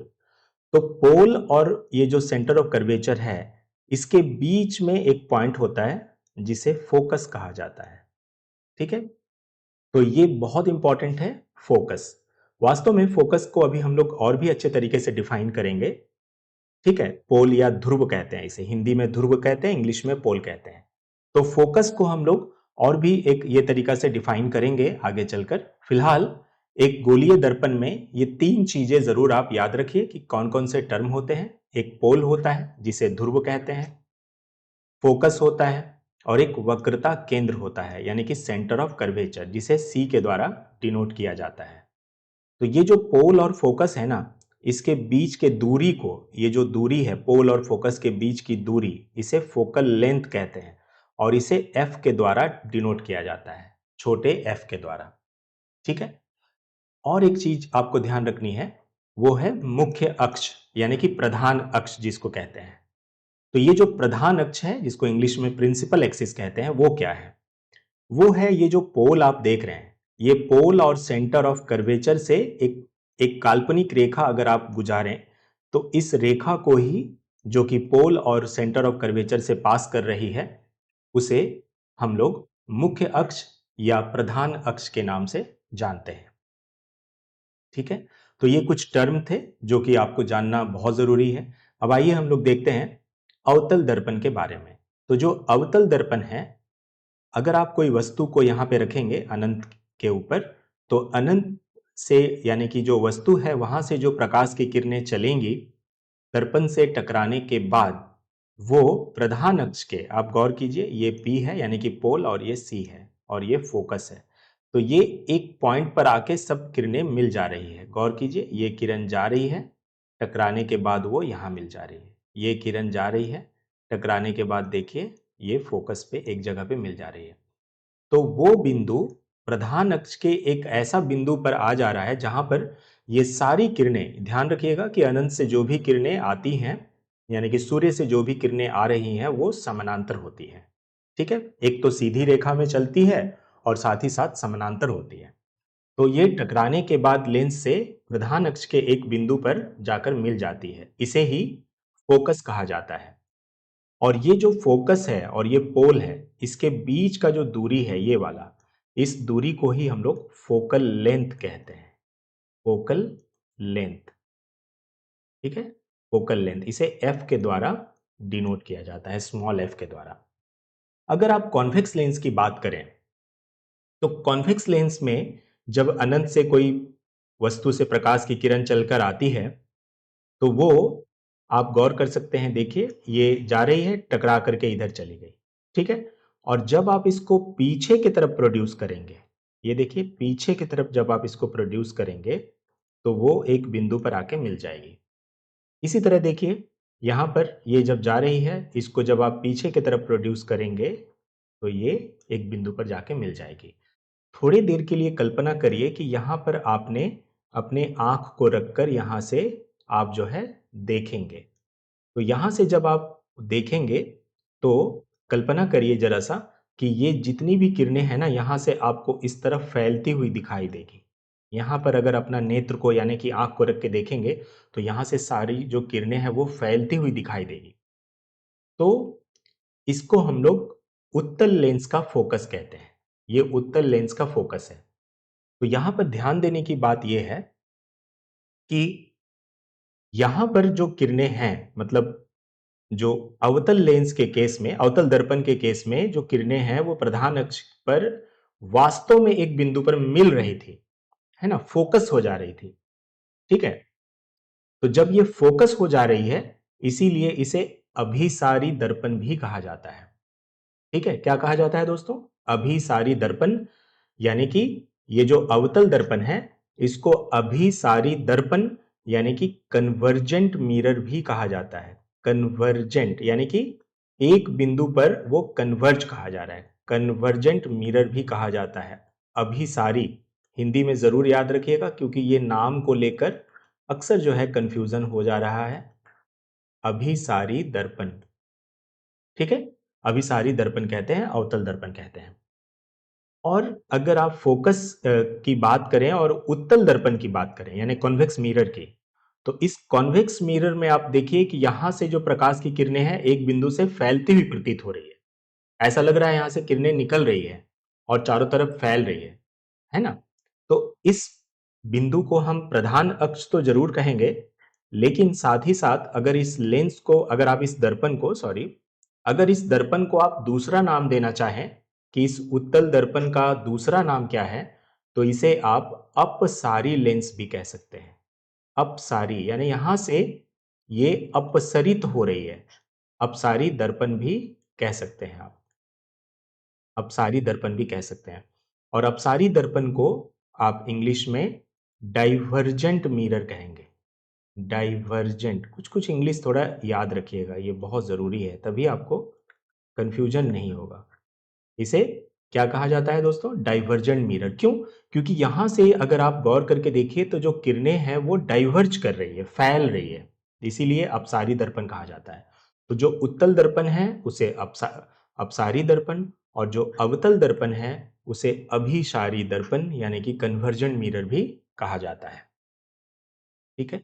[SPEAKER 1] तो पोल और ये जो सेंटर ऑफ कर्वेचर है, इसके बीच में एक पॉइंट होता है जिसे फोकस कहा जाता है। ठीक है, तो ये बहुत इंपॉर्टेंट है, फोकस। वास्तव में फोकस को अभी हम लोग और भी अच्छे तरीके से डिफाइन करेंगे। ठीक है, पोल या ध्रुव कहते हैं इसे, हिंदी में ध्रुव कहते हैं, इंग्लिश में पोल कहते हैं। तो फोकस को हम लोग और भी एक ये तरीका से डिफाइन करेंगे आगे चलकर। फिलहाल एक गोलीय दर्पण में ये तीन चीजें जरूर आप याद रखिए कि कौन कौन से टर्म होते हैं। एक पोल होता है जिसे ध्रुव कहते हैं, फोकस होता है, और एक वक्रता केंद्र होता है, यानी कि सेंटर ऑफ कर्वेचर, जिसे सी के द्वारा डिनोट किया जाता है। तो ये जो पोल और फोकस है ना, इसके बीच के दूरी को, ये जो दूरी है पोल और फोकस के बीच की दूरी, इसे फोकल लेंथ कहते हैं, और इसे एफ के द्वारा डिनोट किया जाता है, छोटे एफ के द्वारा। ठीक है, और एक चीज आपको ध्यान रखनी है, वो है मुख्य अक्ष यानी कि प्रधान अक्ष जिसको कहते हैं। तो ये जो प्रधान अक्ष है जिसको इंग्लिश में प्रिंसिपल एक्सिस कहते हैं, वो क्या है? वो है ये जो पोल आप देख रहे हैं, ये पोल और सेंटर ऑफ कर्वेचर से एक एक काल्पनिक रेखा अगर आप गुजारें तो इस रेखा को ही, जो कि पोल और सेंटर ऑफ कर्वेचर से पास कर रही है, उसे हम लोग मुख्य अक्ष या प्रधान अक्ष के नाम से जानते हैं। ठीक है, तो ये कुछ टर्म थे जो कि आपको जानना बहुत जरूरी है। अब आइए हम लोग देखते हैं अवतल दर्पण के बारे में। तो जो अवतल दर्पण है, अगर आप कोई वस्तु को यहां पे रखेंगे अनंत के ऊपर, तो अनंत से यानी कि जो वस्तु है वहां से जो प्रकाश की किरणें चलेंगी दर्पण से टकराने के बाद, वो प्रधान अक्ष के, आप गौर कीजिए, ये P है यानी कि पोल और ये C है और ये फोकस है। तो ये एक पॉइंट पर आके सब किरणें मिल जा रही है। गौर कीजिए, ये किरण जा रही है, टकराने के बाद वो यहां मिल जा रही है। ये किरण जा रही है, टकराने के बाद देखिए ये फोकस पे एक जगह पे मिल जा रही है। तो वो बिंदु प्रधान अक्ष के एक ऐसा बिंदु पर आ जा रहा है जहां पर ये सारी किरणें, ध्यान रखिएगा कि अनंत से जो भी किरणें आती हैं यानी कि सूर्य से जो भी किरणें आ रही हैं वो समानांतर होती हैं। ठीक है, एक तो सीधी रेखा में चलती है और साथ ही साथ समानांतर होती है। तो ये टकराने के बाद लेंस से प्रधान अक्ष के एक बिंदु पर जाकर मिल जाती है, इसे ही फोकस कहा जाता है। और ये जो फोकस है और ये पोल है, इसके बीच का जो दूरी है ये वाला, इस दूरी को ही हम लोग फोकल लेंथ कहते हैं। फोकल लेंथ, ठीक है, फोकल लेंथ, इसे एफ के द्वारा डिनोट किया जाता है, स्मॉल एफ के द्वारा। अगर आप कॉन्वेक्स लेंस की बात करें, तो कॉन्वेक्स लेंस में जब अनंत से कोई वस्तु से प्रकाश की किरण चलकर आती है, तो वो आप गौर कर सकते हैं, देखिए ये जा रही है, टकरा करके इधर चली गई। ठीक है, और जब आप इसको पीछे की तरफ प्रोड्यूस करेंगे, ये देखिए पीछे की तरफ जब आप इसको प्रोड्यूस करेंगे तो वो एक बिंदु पर आके मिल जाएगी। इसी तरह देखिए यहां पर ये जब जा रही है, इसको जब आप पीछे की तरफ प्रोड्यूस करेंगे तो ये एक बिंदु पर जाके मिल जाएगी। थोड़ी देर के लिए कल्पना करिए कि यहां पर आपने अपने आंख को रखकर यहां से आप जो है देखेंगे। तो यहां से जब आप देखेंगे तो कल्पना करिए जरा सा कि ये जितनी भी किरणें हैं ना, यहां से आपको इस तरफ फैलती हुई दिखाई देगी। यहां पर अगर अपना नेत्र को यानी कि आंख को रख के देखेंगे तो यहां से सारी जो किरणें हैं वो फैलती हुई दिखाई देगी। तो इसको हम लोग उत्तल लेंस का फोकस कहते हैं। ये उत्तल लेंस का फोकस है। तो यहां पर ध्यान देने की बात यह है कि यहां पर जो किरणें हैं, मतलब जो अवतल लेंस के केस में, अवतल दर्पण के केस में जो किरणें हैं वो प्रधान अक्ष पर वास्तव में एक बिंदु पर मिल रही थी, है ना, फोकस हो जा रही थी। ठीक है, तो जब ये फोकस हो जा रही है, इसीलिए इसे अभिसारी दर्पण भी कहा जाता है। ठीक है, क्या कहा जाता है दोस्तों? अभिसारी दर्पण, यानी कि ये जो अवतल दर्पण है इसको अभिसारी दर्पण यानी कि कन्वर्जेंट मिरर भी कहा जाता है। कन्वर्जेंट यानी कि एक बिंदु पर वो कन्वर्ज कहा जा रहा है, कन्वर्जेंट मिरर भी कहा जाता है। अभिसारी हिंदी में जरूर याद रखिएगा क्योंकि ये नाम को लेकर अक्सर जो है कंफ्यूजन हो जा रहा है। अभिसारी दर्पण, ठीक है, अभिसारी दर्पण कहते हैं, अवतल दर्पण कहते हैं। और अगर आप फोकस की बात करें और उत्तल दर्पण की बात करें यानी कॉन्वेक्स मिरर की, तो इस कॉन्वेक्स मिरर में आप देखिए कि यहां से जो प्रकाश की किरणें हैं एक बिंदु से फैलती हुई प्रतीत हो रही है। ऐसा लग रहा है यहां से किरणें निकल रही है और चारों तरफ फैल रही है ना? तो इस बिंदु को हम प्रधान अक्ष तो जरूर कहेंगे, लेकिन साथ ही साथ अगर इस लेंस को, अगर आप इस दर्पण को, सॉरी, अगर इस दर्पण को आप दूसरा नाम देना चाहें कि इस उत्तल दर्पण का दूसरा नाम क्या है, तो इसे आप अपसारी लेंस भी कह सकते हैं। अपसारी यानी यहां से ये अपसरित हो रही है, अपसारी दर्पण भी कह सकते हैं आप, अपसारी दर्पण भी कह सकते हैं। और अपसारी दर्पण को आप इंग्लिश में डाइवर्जेंट मिरर कहेंगे। डाइवर्जेंट, कुछ कुछ इंग्लिश थोड़ा याद रखिएगा, ये बहुत जरूरी है, तभी आपको कंफ्यूजन नहीं होगा। इसे क्या कहा जाता है दोस्तों? Divergent mirror. क्यों? क्योंकि यहां से अगर आप गौर करके देखिए तो जो किरणें हैं वो डाइवर्ज कर रही है, फैल रही है, इसीलिए अपसारी दर्पण कहा जाता है। तो जो उत्तल दर्पण है उसे अपसारी दर्पण, और जो अवतल दर्पण है उसे अभिसारी दर्पण यानी कि कन्वर्जेंट मिरर भी कहा जाता है। ठीक है।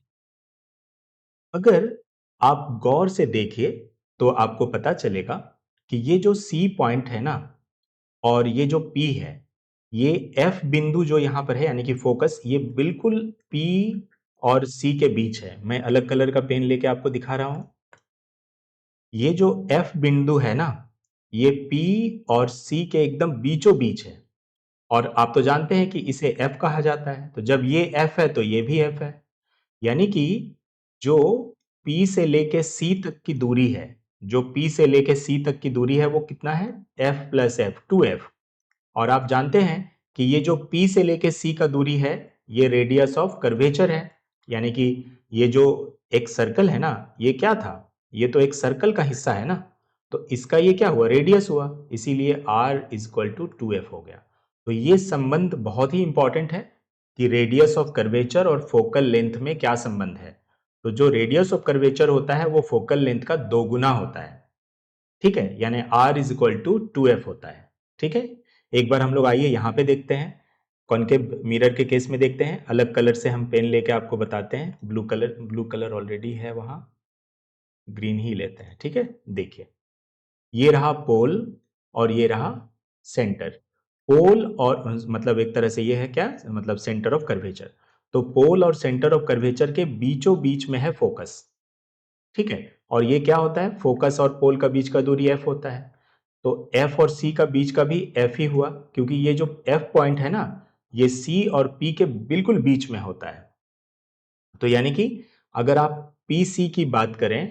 [SPEAKER 1] अगर आप गौर से देखिए तो आपको पता चलेगा कि ये जो सी पॉइंट है ना और ये जो पी है, ये एफ बिंदु जो यहां पर है यानी कि फोकस, ये बिल्कुल पी और सी के बीच है। मैं अलग कलर का पेन लेके आपको दिखा रहा हूं। ये जो एफ बिंदु है ना, ये पी और सी के एकदम बीचों बीच है, और आप तो जानते हैं कि इसे एफ कहा जाता है। तो जब ये एफ है तो ये भी एफ है, यानी कि जो P से लेके C तक की दूरी है, जो P से लेके C तक की दूरी है वो कितना है? F plus F, 2F। और आप जानते हैं कि ये जो P से लेके C का दूरी है ये रेडियस ऑफ कर्वेचर है, यानी कि ये जो एक सर्कल है ना, ये क्या था? ये तो एक सर्कल का हिस्सा है ना, तो इसका ये क्या हुआ? रेडियस हुआ, इसीलिए R इक्वल टू 2F हो गया। तो ये संबंध बहुत ही इंपॉर्टेंट है कि रेडियस ऑफ कर्वेचर और फोकल लेंथ में क्या संबंध है। तो जो रेडियस ऑफ कर्वेचर होता है वो फोकल लेंथ का 2 गुना होता है। ठीक है, यानी R is equal to 2F होता है। ठीक है, एक बार हम लोग आइए यहां पे देखते हैं, कॉनकेव मिरर के केस में देखते हैं। अलग कलर से हम पेन लेके आपको बताते हैं। ब्लू कलर ऑलरेडी है वहां, ग्रीन ही लेते हैं। ठीक है, देखिए ये रहा पोल और ये रहा सेंटर। पोल और मतलब एक तरह से ये है क्या, मतलब सेंटर ऑफ कर्वेचर। तो पोल और सेंटर ऑफ कर्वेचर के बीचों बीच में है फोकस। ठीक है, और ये क्या होता है? फोकस और पोल का बीच का दूरी एफ होता है। तो एफ और सी का बीच का भी एफ ही हुआ, क्योंकि ये जो एफ पॉइंट है ना, ये सी और पी के बिल्कुल बीच में होता है। तो यानी कि अगर आप पी सी की बात करें,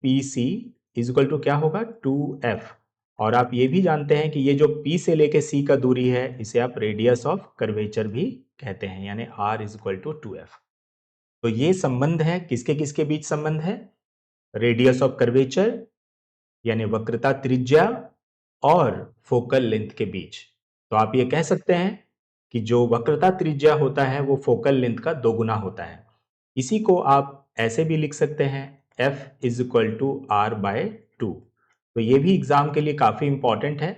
[SPEAKER 1] P C is equal to क्या होगा? 2F। और आप ये भी जानते हैं कि ये जो P से लेके C का दूरी है इसे आप रेडियस ऑफ कर्वेचर भी कहते हैं, यानी R is equal to 2F। तो ये संबंध है, किसके किसके बीच संबंध है? रेडियस ऑफ कर्वेचर यानी वक्रता त्रिज्या और फोकल लेंथ के बीच। तो आप ये कह सकते हैं कि जो वक्रता त्रिज्या होता है वो फोकल लेंथ का 2 गुना होता है। इसी को आप ऐसे भी लिख सकते हैं, F is equal to R by 2। तो ये भी एग्जाम के लिए काफी इंपॉर्टेंट है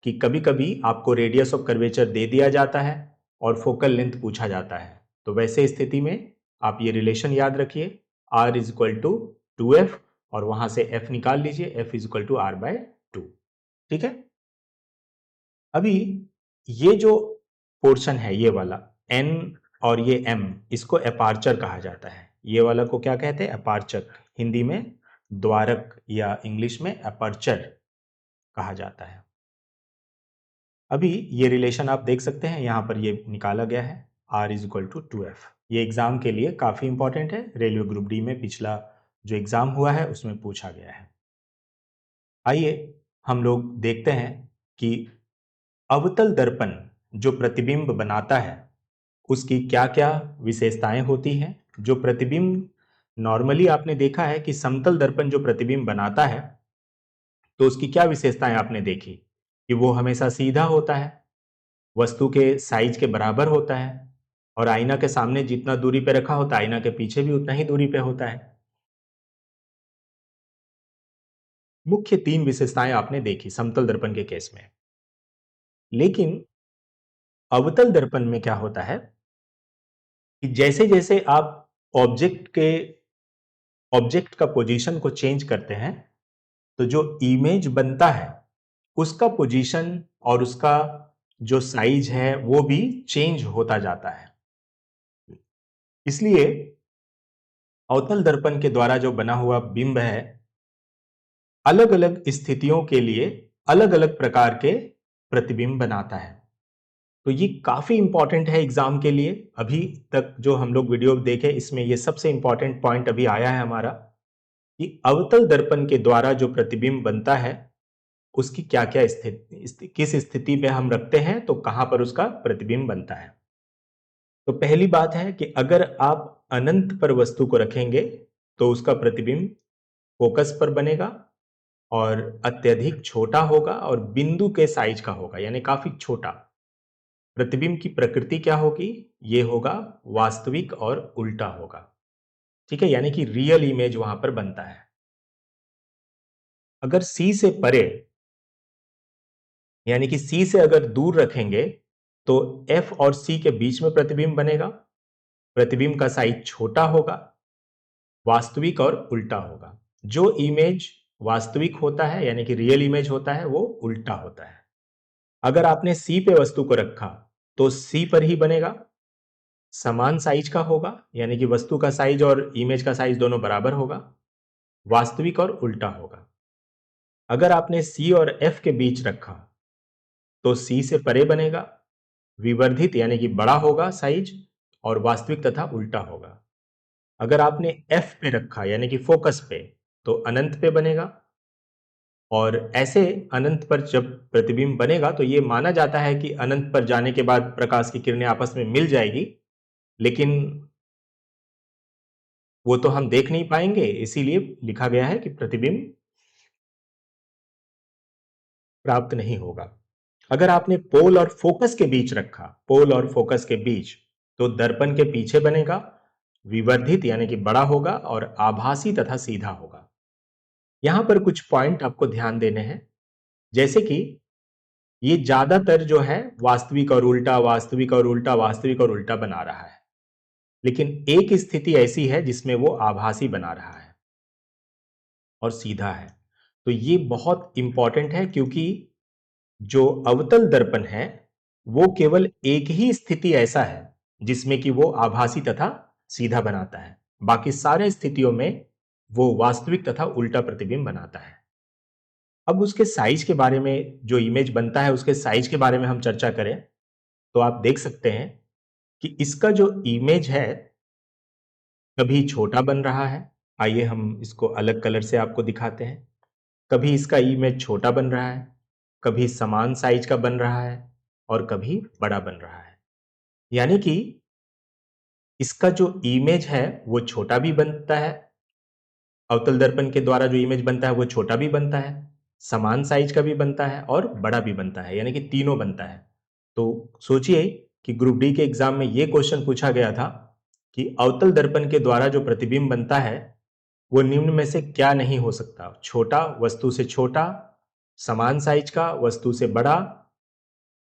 [SPEAKER 1] कि कभी कभी आपको रेडियस ऑफ कर्वेचर दे दिया जाता है और फोकल लेंथ पूछा जाता है। तो वैसे स्थिति में आप ये रिलेशन याद रखिए, R is equal to 2F, और वहां से F निकाल लीजिए, F is equal to R by 2। ठीक है, अभी ये जो पोर्शन है ये वाला N और ये M, इसको अपार्चर कहा जाता है। ये वाला को क्या कहते हैं? अपार्चर, हिंदी में द्वारक या इंग्लिश में अपर्चर कहा जाता है। अभी ये रिलेशन आप देख सकते हैं, यहां पर ये निकाला गया है, R is equal to 2F। ये एग्जाम के लिए काफी इंपॉर्टेंट है, रेलवे ग्रुप डी में पिछला जो एग्जाम हुआ है उसमें पूछा गया है। आइए हम लोग देखते हैं कि अवतल दर्पण जो प्रतिबिंब बनाता है उसकी क्या क्या विशेषताएं होती हैं। जो प्रतिबिंब नॉर्मली आपने देखा है कि समतल दर्पण जो प्रतिबिंब बनाता है तो उसकी क्या विशेषताएं आपने देखी कि वो हमेशा सीधा होता है, वस्तु के साइज के बराबर होता है, और आईना के सामने जितना दूरी पे रखा होता है आईना के पीछे भी उतना ही दूरी पे होता है। मुख्य 3 विशेषताएं आपने देखी समतल दर्पण के केस में। लेकिन अवतल दर्पण में क्या होता है कि जैसे जैसे आप ऑब्जेक्ट का पोजीशन को चेंज करते हैं तो जो इमेज बनता है उसका पोजीशन और उसका जो साइज है वो भी चेंज होता जाता है। इसलिए अवतल दर्पण के द्वारा जो बना हुआ बिंब है अलग अलग स्थितियों के लिए अलग अलग प्रकार के प्रतिबिंब बनाता है। तो ये काफी इंपॉर्टेंट है एग्जाम के लिए। अभी तक जो हम लोग वीडियो देखे इसमें ये सबसे इंपॉर्टेंट पॉइंट अभी आया है हमारा कि अवतल दर्पण के द्वारा जो प्रतिबिंब बनता है उसकी क्या क्या स्थिति, किस स्थिति पे हम रखते हैं तो कहां पर उसका प्रतिबिंब बनता है। तो पहली बात है कि अगर आप अनंत पर वस्तु को रखेंगे तो उसका प्रतिबिंब फोकस पर बनेगा, और अत्यधिक छोटा होगा और बिंदु के साइज का होगा, यानी काफी छोटा। प्रतिबिंब की प्रकृति क्या होगी? ये होगा वास्तविक और उल्टा होगा, ठीक है, यानी कि रियल इमेज वहां पर बनता है। अगर सी से परे, यानी कि सी से अगर दूर रखेंगे तो एफ और सी के बीच में प्रतिबिंब बनेगा। प्रतिबिंब का साइज छोटा होगा, वास्तविक और उल्टा होगा। जो इमेज वास्तविक होता है यानी कि रियल इमेज होता है, वो उल्टा होता है। अगर आपने सी पे वस्तु को रखा तो सी पर ही बनेगा, समान साइज का होगा, यानी कि वस्तु का साइज और इमेज का साइज दोनों बराबर होगा, वास्तविक और उल्टा होगा। अगर आपने सी और एफ के बीच रखा तो सी से परे बनेगा, विवर्धित यानी कि बड़ा होगा साइज, और वास्तविक तथा उल्टा होगा। अगर आपने एफ पे रखा यानी कि फोकस पे, तो अनंत पे बनेगा, और ऐसे अनंत पर जब प्रतिबिंब बनेगा तो यह माना जाता है कि अनंत पर जाने के बाद प्रकाश की किरणें आपस में मिल जाएगी, लेकिन वो तो हम देख नहीं पाएंगे, इसीलिए लिखा गया है कि प्रतिबिंब प्राप्त नहीं होगा। अगर आपने पोल और फोकस के बीच रखा, पोल और फोकस के बीच, तो दर्पण के पीछे बनेगा, विवर्धित यानी कि बड़ा होगा, और आभासी तथा सीधा होगा। यहां पर कुछ पॉइंट आपको ध्यान देने हैं, जैसे कि ये ज्यादातर जो है वास्तविक और उल्टा, वास्तविक और उल्टा, वास्तविक और उल्टा बना रहा है, लेकिन एक स्थिति ऐसी है जिसमें वो आभासी बना रहा है और सीधा है। तो ये बहुत इंपॉर्टेंट है, क्योंकि जो अवतल दर्पण है वो केवल एक ही स्थिति ऐसा है जिसमें कि वो आभासी तथा सीधा बनाता है, बाकी सारे स्थितियों में वो वास्तविक तथा उल्टा प्रतिबिंब बनाता है। अब उसके साइज के बारे में, जो इमेज बनता है उसके साइज के बारे में हम चर्चा करें तो आप देख सकते हैं कि इसका जो इमेज है कभी छोटा बन रहा है। आइए हम इसको अलग कलर से आपको दिखाते हैं। कभी इसका इमेज छोटा बन रहा है, कभी समान साइज का बन रहा है, और कभी बड़ा बन रहा है। यानी कि इसका जो इमेज है वो छोटा भी बनता है, अवतल दर्पण के द्वारा जो इमेज बनता है वो छोटा भी बनता है, समान साइज का भी बनता है, और बड़ा भी बनता है, यानी कि तीनों बनता है। तो सोचिए कि ग्रुप डी के एग्जाम में यह क्वेश्चन पूछा गया था कि अवतल दर्पण के द्वारा जो प्रतिबिंब बनता है वो निम्न में से क्या नहीं हो सकता? छोटा, वस्तु से छोटा, समान साइज का, वस्तु से बड़ा,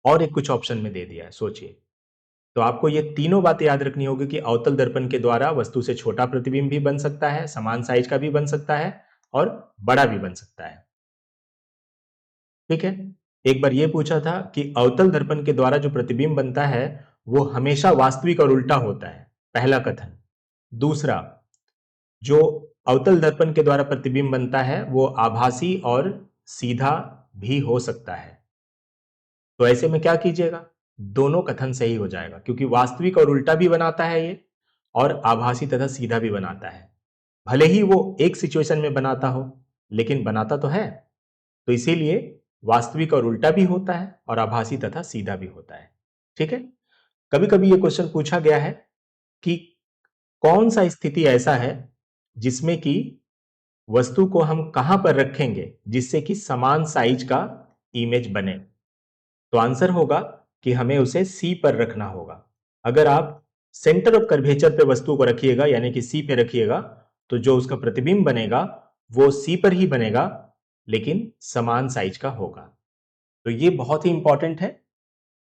[SPEAKER 1] और एक कुछ ऑप्शन में दे दिया है। सोचिए, तो आपको ये तीनों बातें याद रखनी होगी कि अवतल दर्पण के द्वारा वस्तु से छोटा प्रतिबिंब भी बन सकता है, समान साइज का भी बन सकता है, और बड़ा भी बन सकता है। ठीक है, एक बार यह पूछा था कि अवतल दर्पण के द्वारा जो प्रतिबिंब बनता है वो हमेशा वास्तविक और उल्टा होता है, पहला कथन। दूसरा, जो अवतल दर्पण के द्वारा प्रतिबिंब बनता है वो आभासी और सीधा भी हो सकता है। तो ऐसे में क्या कीजिएगा? दोनों कथन सही हो जाएगा, क्योंकि वास्तविक और उल्टा भी बनाता है ये, और आभासी तथा सीधा भी बनाता है। भले ही वो एक सिचुएशन में बनाता हो, लेकिन बनाता तो है। तो इसीलिए वास्तविक और उल्टा भी होता है, और आभासी तथा सीधा भी होता है। ठीक है, कभी कभी ये क्वेश्चन पूछा गया है कि कौन सा स्थिति ऐसा है जिसमें कि वस्तु को हम कहां पर रखेंगे जिससे कि समान साइज का इमेज बने? तो आंसर होगा कि हमें उसे सी पर रखना होगा। अगर आप सेंटर ऑफ कर्वेचर पे वस्तु को रखिएगा, यानी कि सी पे रखिएगा, तो जो उसका प्रतिबिंब बनेगा वो सी पर ही बनेगा, लेकिन समान साइज का होगा। तो ये बहुत ही इंपॉर्टेंट है।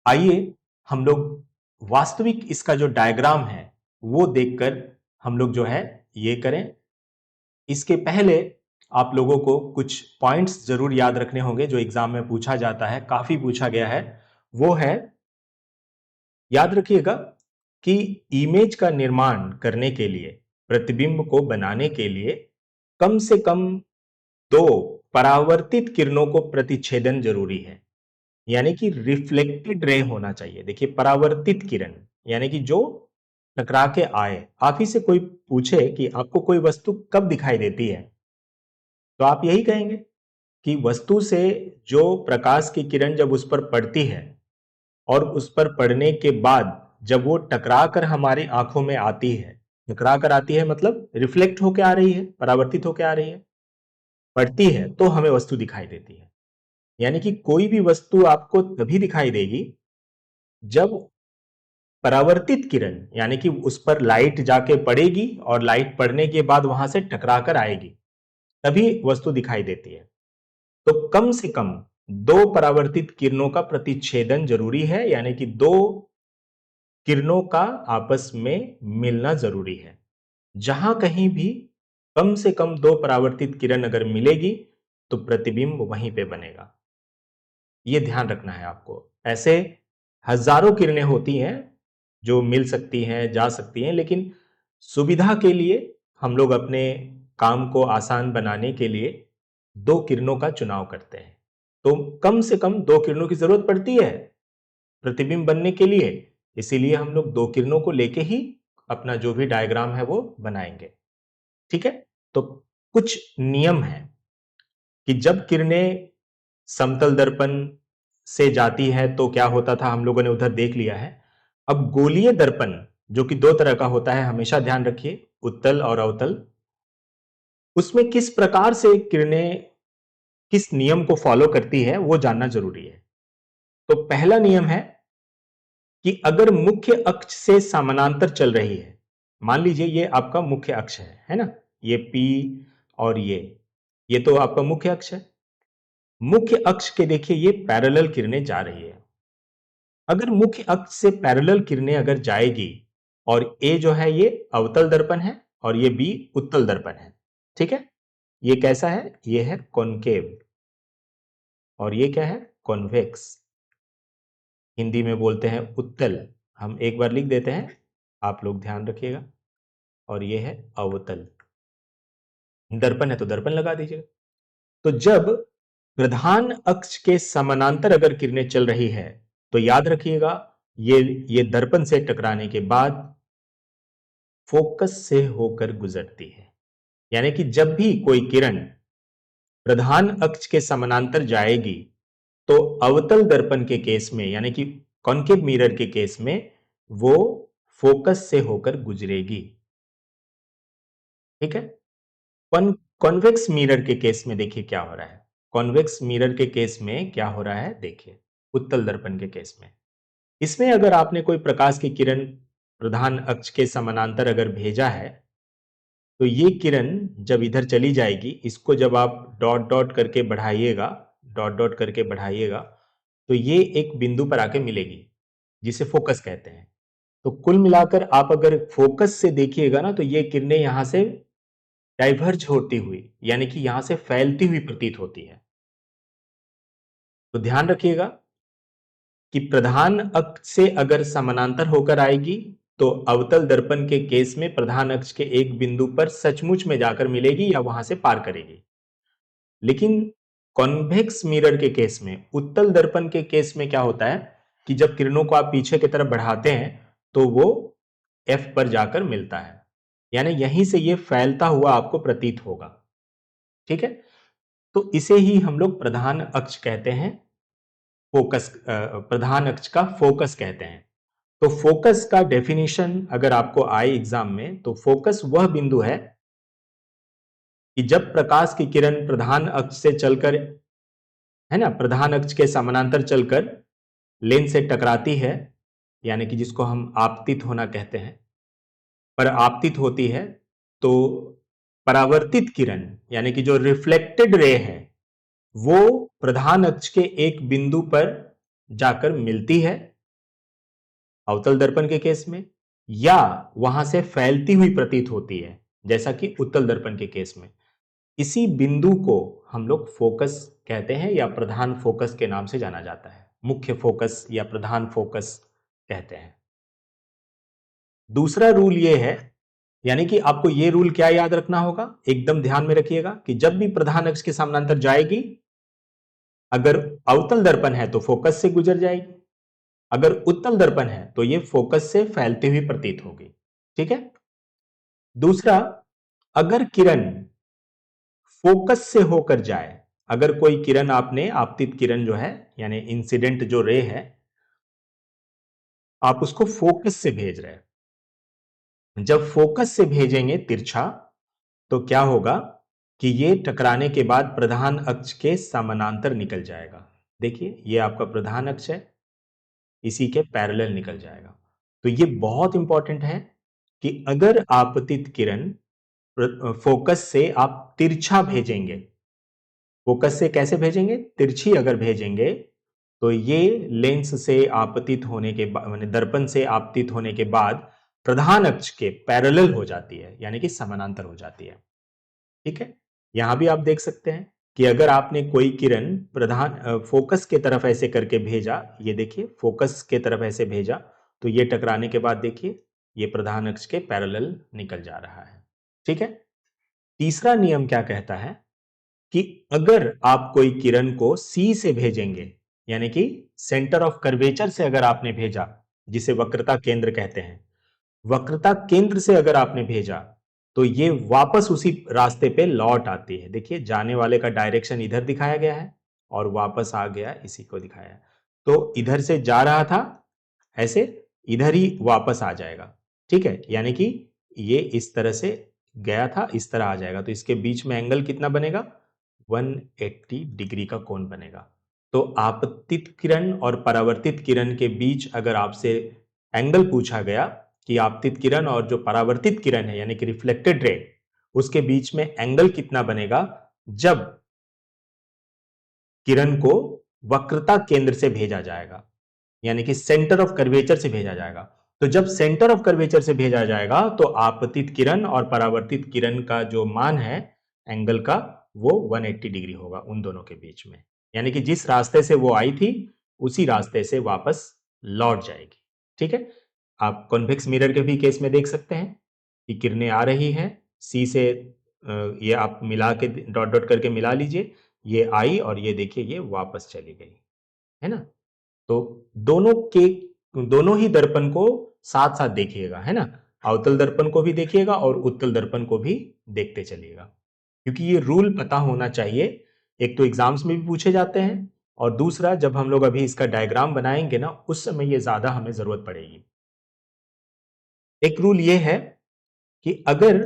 [SPEAKER 1] आइए हम लोग वास्तविक इसका जो डायग्राम है वो देखकर हम लोग जो है ये करें। इसके पहले आप लोगों को कुछ पॉइंट्स जरूर याद रखने होंगे जो एग्जाम में पूछा जाता है, काफी पूछा गया है। वो है, याद रखिएगा कि इमेज का निर्माण करने के लिए, प्रतिबिंब को बनाने के लिए कम से कम दो परावर्तित किरणों को प्रतिच्छेदन जरूरी है, यानी कि रिफ्लेक्टेड रे होना चाहिए। देखिए, परावर्तित किरण यानी कि जो टकरा के आए। आप ही से कोई पूछे कि आपको कोई वस्तु कब दिखाई देती है, तो आप यही कहेंगे कि वस्तु से जो प्रकाश की किरण जब उस पर पड़ती है, और उस पर पड़ने के बाद जब वो टकरा कर हमारी आंखों में आती है, टकरा कर आती है मतलब रिफ्लेक्ट होकर आ रही है, परावर्तित होकर आ रही है, पड़ती है तो हमें वस्तु दिखाई देती है। यानी कि कोई भी वस्तु आपको तभी दिखाई देगी जब परावर्तित किरण, यानी कि उस पर लाइट जाके पड़ेगी और लाइट पड़ने के बाद वहां से टकरा कर आएगी, तभी वस्तु दिखाई देती है। तो कम से कम दो परावर्तित किरणों का प्रतिच्छेदन जरूरी है, यानी कि दो किरणों का आपस में मिलना जरूरी है। जहां कहीं भी कम से कम दो परावर्तित किरण अगर मिलेगी तो प्रतिबिंब वहीं पे बनेगा। यह ध्यान रखना है आपको। ऐसे हजारों किरणें होती हैं जो मिल सकती हैं, जा सकती हैं, लेकिन सुविधा के लिए हम लोग अपने काम को आसान बनाने के लिए दो किरणों का चुनाव करते हैं। तो कम से कम दो किरणों की जरूरत पड़ती है प्रतिबिंब बनने के लिए, इसीलिए हम लोग दो किरणों को लेके ही अपना जो भी डायग्राम है वो बनाएंगे। ठीक है, तो कुछ नियम है कि जब किरणें समतल दर्पण से जाती है तो क्या होता था, हम लोगों ने उधर देख लिया है। अब गोलीय दर्पण जो कि दो तरह का होता है, हमेशा ध्यान रखिए, उत्तल और अवतल, उसमें किस प्रकार से किरणें किस नियम को फॉलो करती है वो जानना जरूरी है। तो पहला नियम है कि अगर मुख्य अक्ष से समानांतर चल रही है, मान लीजिए ये आपका मुख्य अक्ष है ना, ये P और ये तो आपका मुख्य अक्ष है। मुख्य अक्ष के देखिए ये पैरेलल किरणें जा रही है। अगर मुख्य अक्ष से पैरेलल किरणें अगर जाएगी और A जो है ये अवतल दर्पण है और ये B उत्तल दर्पण है, ठीक है, ये कैसा है, ये है कॉनकेव और ये क्या है, कॉन्वेक्स। हिंदी में बोलते हैं उत्तल, हम एक बार लिख देते हैं, आप लोग ध्यान रखिएगा। और ये है अवतल। दर्पण है तो दर्पण लगा दीजिएगा। तो जब प्रधान अक्ष के समानांतर अगर किरणें चल रही है तो याद रखिएगा ये दर्पण से टकराने के बाद फोकस से होकर गुजरती है। यानी कि जब भी कोई किरण प्रधान अक्ष के समानांतर जाएगी तो अवतल दर्पण के केस में, यानी कि कॉन्केव मिरर के केस में, वो फोकस से होकर गुजरेगी। ठीक है, कॉन्वेक्स मिरर के केस में देखिए क्या हो रहा है। कॉन्वेक्स मिरर के केस में क्या हो रहा है देखिए, उत्तल दर्पण के केस में, इसमें अगर आपने कोई प्रकाश की किरण प्रधान अक्ष के समानांतर अगर भेजा है तो ये किरण जब इधर चली जाएगी, इसको जब आप डॉट डॉट करके बढ़ाइएगा, डॉट डॉट करके बढ़ाइएगा, तो ये एक बिंदु पर आके मिलेगी जिसे फोकस कहते हैं। तो कुल मिलाकर आप अगर फोकस से देखिएगा ना तो ये किरणें यहां से डाइवर्ज होती हुई, यानी कि यहां से फैलती हुई प्रतीत होती है। तो ध्यान रखिएगा कि प्रधान अक्ष से अगर समानांतर होकर आएगी तो अवतल दर्पण के केस में प्रधान अक्ष के एक बिंदु पर सचमुच में जाकर मिलेगी या वहां से पार करेगी। लेकिन कॉन्वेक्स मिरर के केस में, उत्तल दर्पण के केस में क्या होता है कि जब किरणों को आप पीछे की तरफ बढ़ाते हैं तो वो F पर जाकर मिलता है, यानी यहीं से ये फैलता हुआ आपको प्रतीत होगा। ठीक है, तो इसे ही हम लोग प्रधान अक्ष कहते हैं, फोकस, प्रधान अक्ष का फोकस कहते हैं। तो फोकस का डेफिनेशन अगर आपको आए एग्जाम में, तो फोकस वह बिंदु है कि जब प्रकाश की किरण प्रधान अक्ष से चलकर, है ना, प्रधान अक्ष के समानांतर चलकर लेंस से टकराती है, यानी कि जिसको हम आपतित होना कहते हैं, पर आपतित होती है तो परावर्तित किरण, यानी कि जो रिफ्लेक्टेड रे है, वो प्रधान अक्ष के एक बिंदु पर जाकर मिलती है अवतल दर्पण के केस में, या वहां से फैलती हुई प्रतीत होती है जैसा कि उत्तल दर्पण के केस में। इसी बिंदु को हम लोग फोकस कहते हैं या प्रधान फोकस के नाम से जाना जाता है, मुख्य फोकस या प्रधान फोकस कहते हैं। दूसरा रूल ये है, यानी कि आपको ये रूल क्या याद रखना होगा, एकदम ध्यान में रखिएगा कि जब भी प्रधान अक्ष के समानांतर जाएगी, अगर अवतल दर्पण है तो फोकस से गुजर जाएगी, अगर उत्तल दर्पण है तो ये फोकस से फैलती हुई प्रतीत होगी। ठीक है, दूसरा, अगर किरण फोकस से होकर जाए, अगर कोई किरण आपने, आपतित किरण जो है यानी इंसिडेंट जो रे है, आप उसको फोकस से भेज रहे हैं, जब फोकस से भेजेंगे तिरछा तो क्या होगा कि ये टकराने के बाद प्रधान अक्ष के समानांतर निकल जाएगा। देखिए ये आपका प्रधान अक्ष है, इसी के पैरेलल निकल जाएगा। तो ये बहुत इंपॉर्टेंट है कि अगर आपतित किरण फोकस से आप तिरछा भेजेंगे, फोकस से कैसे भेजेंगे, तिरछी अगर भेजेंगे, तो ये लेंस से आपतित होने के बाद, दर्पण से आपतित होने के बाद प्रधान अक्ष के पैरेलल हो जाती है, यानी कि समानांतर हो जाती है। ठीक है, यहां भी आप देख सकते हैं कि अगर आपने कोई किरण प्रधान फोकस के तरफ ऐसे करके भेजा, ये देखिए फोकस के तरफ ऐसे भेजा, तो ये टकराने के बाद देखिए ये प्रधान अक्ष के पैरेलल निकल जा रहा है। ठीक है, तीसरा नियम क्या कहता है कि अगर आप कोई किरण को सी से भेजेंगे, यानी कि सेंटर ऑफ कर्वेचर से अगर आपने भेजा, जिसे वक्रता केंद्र कहते हैं, वक्रता केंद्र से अगर आपने भेजा, तो ये वापस उसी रास्ते पे लौट आती है। देखिए जाने वाले का डायरेक्शन इधर दिखाया गया है और वापस आ गया इसी को दिखाया है। तो इधर से जा रहा था ऐसे, इधर ही वापस आ जाएगा। ठीक है, यानी कि ये इस तरह से गया था, इस तरह आ जाएगा। तो इसके बीच में एंगल कितना बनेगा, 180 डिग्री का कोण बनेगा। तो आपतित किरण और परावर्तित किरण के बीच अगर आपसे एंगल पूछा गया कि आपतित किरण और जो परावर्तित किरण है यानी कि रिफ्लेक्टेड रे, उसके बीच में एंगल कितना बनेगा जब किरण को वक्रता केंद्र से भेजा जाएगा, यानी कि सेंटर ऑफ कर्वेचर से भेजा जाएगा। तो जब सेंटर ऑफ कर्वेचर से भेजा जाएगा तो आपतित किरण और परावर्तित किरण का जो मान है एंगल का, वो 180 डिग्री होगा उन दोनों के बीच में, यानी कि जिस रास्ते से वो आई थी उसी रास्ते से वापस लौट जाएगी। ठीक है, आप कॉन्वेक्स मिरर के भी केस में देख सकते हैं कि किरणें आ रही हैं सी से, ये आप मिला के डॉट डॉट करके मिला लीजिए, ये आई और ये देखिए ये वापस चली गई, है ना। तो दोनों ही दर्पण को साथ साथ देखिएगा, है ना। अवतल दर्पण को भी देखिएगा और उत्तल दर्पण को भी देखते चलिएगा, क्योंकि ये रूल पता होना चाहिए। एक तो एग्जाम्स में भी पूछे जाते हैं और दूसरा जब हम लोग अभी इसका डायग्राम बनाएंगे ना, उस समय ये ज्यादा हमें जरूरत पड़ेगी। एक रूल ये है कि अगर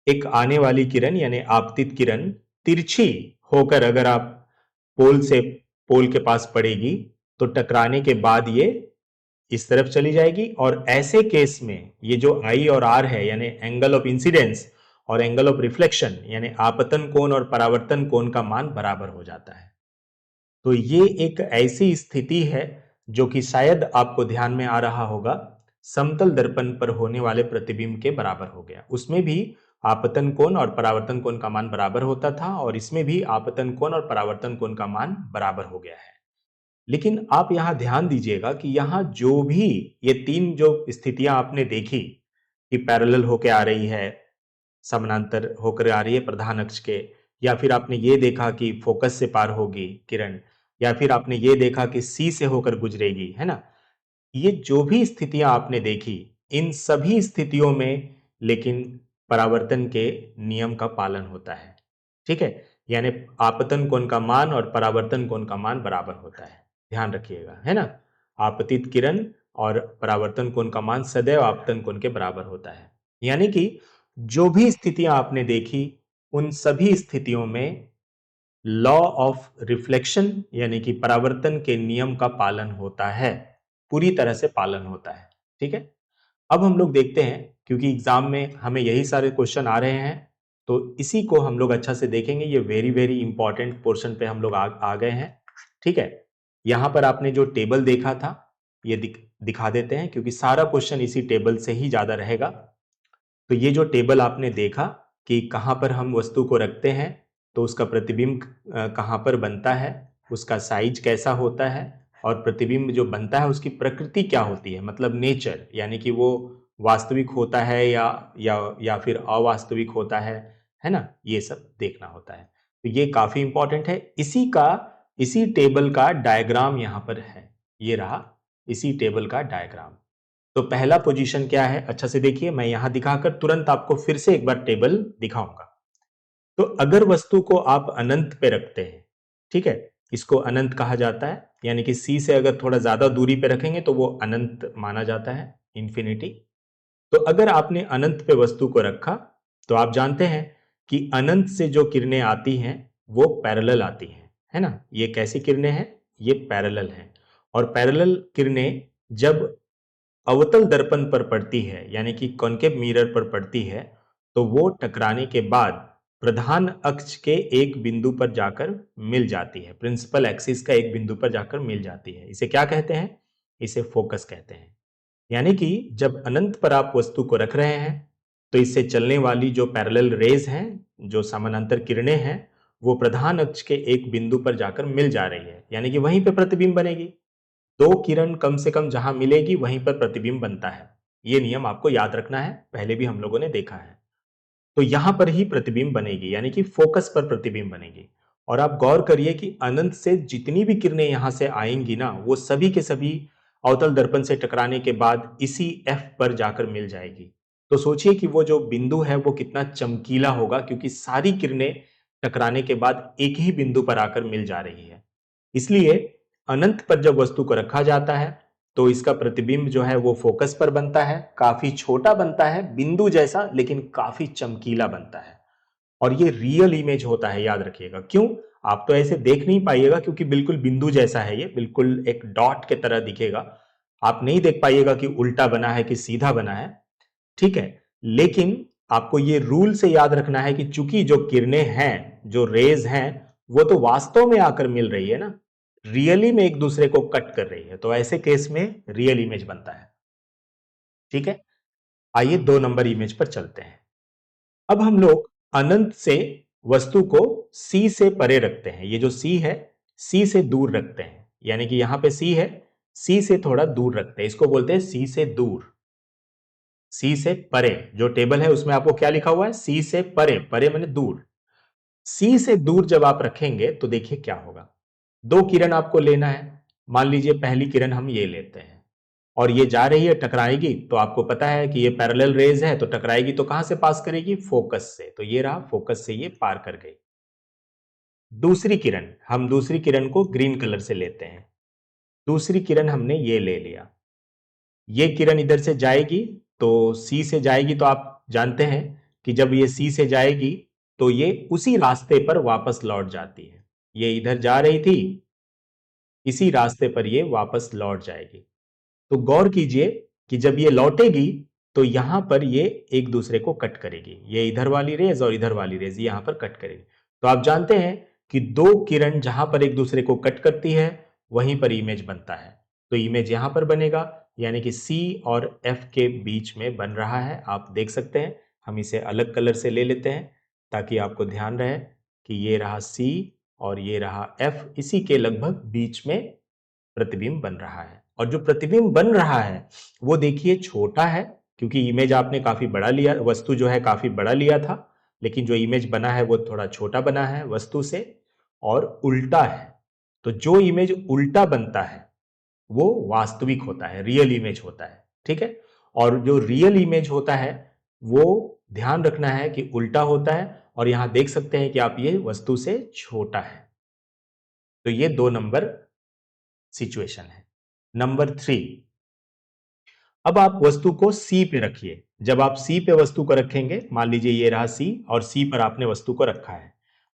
[SPEAKER 1] एक आने वाली किरण यानी आपतित किरण तिरछी होकर अगर आप पोल से पोल के पास पड़ेगी, तो टकराने के बाद ये इस तरफ चली जाएगी। और ऐसे केस में ये जो आई और आर है, यानी एंगल ऑफ इंसिडेंस और एंगल ऑफ रिफ्लेक्शन, यानी आपतन कोण और परावर्तन कोण का मान बराबर हो जाता है। तो ये एक ऐसी स्थिति है जो कि शायद आपको ध्यान में आ रहा होगा, समतल दर्पण पर होने वाले प्रतिबिंब के बराबर हो गया। उसमें भी आपतन कोण और परावर्तन कोण का मान बराबर होता था और इसमें भी आपतन कोण और परावर्तन कोण का मान बराबर हो गया है। लेकिन आप यहां ध्यान दीजिएगा कि यहां जो भी ये तीन जो स्थितियां आपने देखी कि पैरेलल होकर आ रही है, समानांतर होकर आ रही है प्रधान अक्ष के, या फिर आपने ये देखा कि फोकस से पार होगी किरण, या फिर आपने ये देखा कि सी से होकर गुजरेगी, है ना। ये जो भी स्थितियां आपने देखी, इन सभी स्थितियों में लेकिन परावर्तन के नियम का पालन होता है। ठीक है, यानी आपतन कोण का मान और परावर्तन कोण का मान बराबर होता है, ध्यान रखिएगा, है ना। आपतित किरण और परावर्तन कोण का मान सदैव आपतन कोण के बराबर होता है। यानी कि जो भी स्थितियां आपने देखी, उन सभी स्थितियों में लॉ ऑफ रिफ्लेक्शन यानी कि परावर्तन के नियम का पालन होता है, पूरी तरह से पालन होता है। ठीक है, अब हम लोग देखते हैं, क्योंकि एग्जाम में हमें यही सारे क्वेश्चन आ रहे हैं, तो इसी को हम लोग अच्छा से देखेंगे। ये वेरी वेरी इंपॉर्टेंट पोर्शन पे हम लोग आ गए हैं। ठीक है, यहां पर आपने जो टेबल देखा था ये दिखा देते हैं, क्योंकि सारा क्वेश्चन इसी टेबल से ही ज्यादा रहेगा। तो ये जो टेबल आपने देखा कि कहां पर हम वस्तु को रखते हैं तो उसका प्रतिबिंब कहां पर बनता है, उसका साइज कैसा होता है, और प्रतिबिंब जो बनता है उसकी प्रकृति क्या होती है, मतलब नेचर, यानी कि वो वास्तविक होता है या फिर अवास्तविक होता है ना, ये सब देखना होता है। तो ये काफी इंपॉर्टेंट है। इसी टेबल का डायग्राम यहां पर है, ये रहा इसी टेबल का डायग्राम। तो पहला पोजीशन क्या है, अच्छा से देखिए, मैं यहां दिखाकर तुरंत आपको फिर से एक बार टेबल दिखाऊंगा। तो अगर वस्तु को आप अनंत पे रखते हैं, ठीक है, इसको अनंत कहा जाता है, यानी कि सी से अगर थोड़ा ज्यादा दूरी पे रखेंगे तो वो अनंत माना जाता है, इंफिनिटी। तो अगर आपने अनंत पे वस्तु को रखा तो आप जानते हैं कि अनंत से जो किरणें आती हैं वो पैरेलल आती हैं, है ना। ये कैसी किरणें हैं? ये पैरेलल हैं। और पैरेलल किरणें जब अवतल दर्पण पर पड़ती है यानी कि कॉन्केव मिरर पर पड़ती है तो वो टकराने के बाद प्रधान अक्ष के एक बिंदु पर जाकर मिल जाती है, प्रिंसिपल एक्सिस का एक बिंदु पर जाकर मिल जाती है। इसे क्या कहते हैं? इसे फोकस कहते हैं। यानी कि जब अनंत पर आप वस्तु को रख रहे हैं तो इससे चलने वाली जो पैरेलल रेज हैं, जो समानांतर किरणें हैं, वो प्रधान अक्ष के एक बिंदु पर जाकर मिल जा रही है, यानी कि वहीं पे प्रतिबिंब बनेगी। दो किरण कम से कम जहां मिलेगी वहीं पर प्रतिबिंब बनता है। ये नियम आपको याद रखना है, पहले भी हम लोगों ने देखा है। तो यहां पर ही प्रतिबिंब बनेगी, यानी कि फोकस पर प्रतिबिंब बनेगी। और आप गौर करिए कि अनंत से जितनी भी किरणें यहां से आएंगी ना, वो सभी के सभी अवतल दर्पण से टकराने के बाद इसी F पर जाकर मिल जाएगी। तो सोचिए कि वो जो बिंदु है वो कितना चमकीला होगा, क्योंकि सारी किरणें टकराने के बाद एक ही बिंदु पर आकर मिल जा रही है। इसलिए अनंत पर जब वस्तु को रखा जाता है तो इसका प्रतिबिंब जो है वो फोकस पर बनता है, काफी छोटा बनता है, बिंदु जैसा, लेकिन काफी चमकीला बनता है। और ये रियल इमेज होता है, याद रखिएगा। क्यों? आप तो ऐसे देख नहीं पाइएगा क्योंकि बिल्कुल बिंदु जैसा है, ये बिल्कुल एक डॉट के तरह दिखेगा। आप नहीं देख पाइएगा कि उल्टा बना है कि सीधा बना है, ठीक है। लेकिन आपको ये रूल से याद रखना है कि चूंकि जो किरणें हैं, जो रेज हैं, वो तो वास्तव में आकर मिल रही है ना, रियली में एक दूसरे को कट कर रही है, तो ऐसे केस में रियल इमेज बनता है। ठीक है, आइए 2 नंबर इमेज पर चलते हैं। अब हम लोग अनंत से वस्तु को C से परे रखते हैं। ये जो C है, C से दूर रखते हैं, यानी कि यहां पे C है, C से थोड़ा दूर रखते हैं। इसको बोलते हैं C से दूर, C से परे। जो टेबल है उसमें आपको क्या लिखा हुआ है? C से परे, परे माने दूर। C से दूर जब आप रखेंगे तो देखिए क्या होगा। दो किरण आपको लेना है। मान लीजिए पहली किरण हम ये लेते हैं और ये जा रही है, टकराएगी, तो आपको पता है कि ये पैरेलल रेज है, तो टकराएगी तो कहां से पास करेगी? फोकस से। तो ये रहा, फोकस से ये पार कर गई। दूसरी किरण, हम दूसरी किरण को ग्रीन कलर से लेते हैं। दूसरी किरण हमने ये ले लिया। ये किरण इधर से जाएगी तो सी से जाएगी, तो आप जानते हैं कि जब ये सी से जाएगी तो ये उसी रास्ते पर वापस लौट जाती है। ये इधर जा रही थी, इसी रास्ते पर ये वापस लौट जाएगी। तो गौर कीजिए कि जब ये लौटेगी तो यहां पर ये एक दूसरे को कट करेगी। ये इधर वाली रेज और इधर वाली रेज यहां पर कट करेगी। तो आप जानते हैं कि दो किरण जहां पर एक दूसरे को कट करती है वहीं पर इमेज बनता है। तो इमेज यहां पर बनेगा, यानी कि C और F के बीच में बन रहा है। आप देख सकते हैं, हम इसे अलग कलर से ले लेते हैं ताकि आपको ध्यान रहे कि ये रहा C और ये रहा F, इसी के लगभग बीच में प्रतिबिंब बन रहा है। और जो प्रतिबिंब बन रहा है वो देखिए छोटा है, क्योंकि इमेज आपने काफी बड़ा लिया, वस्तु जो है काफी बड़ा लिया था, लेकिन जो इमेज बना है वो थोड़ा छोटा बना है वस्तु से, और उल्टा है। तो जो इमेज उल्टा बनता है वो वास्तविक होता है, रियल इमेज होता है। ठीक है, और जो रियल इमेज होता है वो ध्यान रखना है कि उल्टा होता है, और यहां देख सकते हैं कि आप ये वस्तु से छोटा है। तो ये 2 नंबर सिचुएशन है। नंबर 3, अब आप वस्तु को C पे रखिए। जब आप C पे वस्तु को रखेंगे, मान लीजिए ये रहा C और C पर आपने वस्तु को रखा है।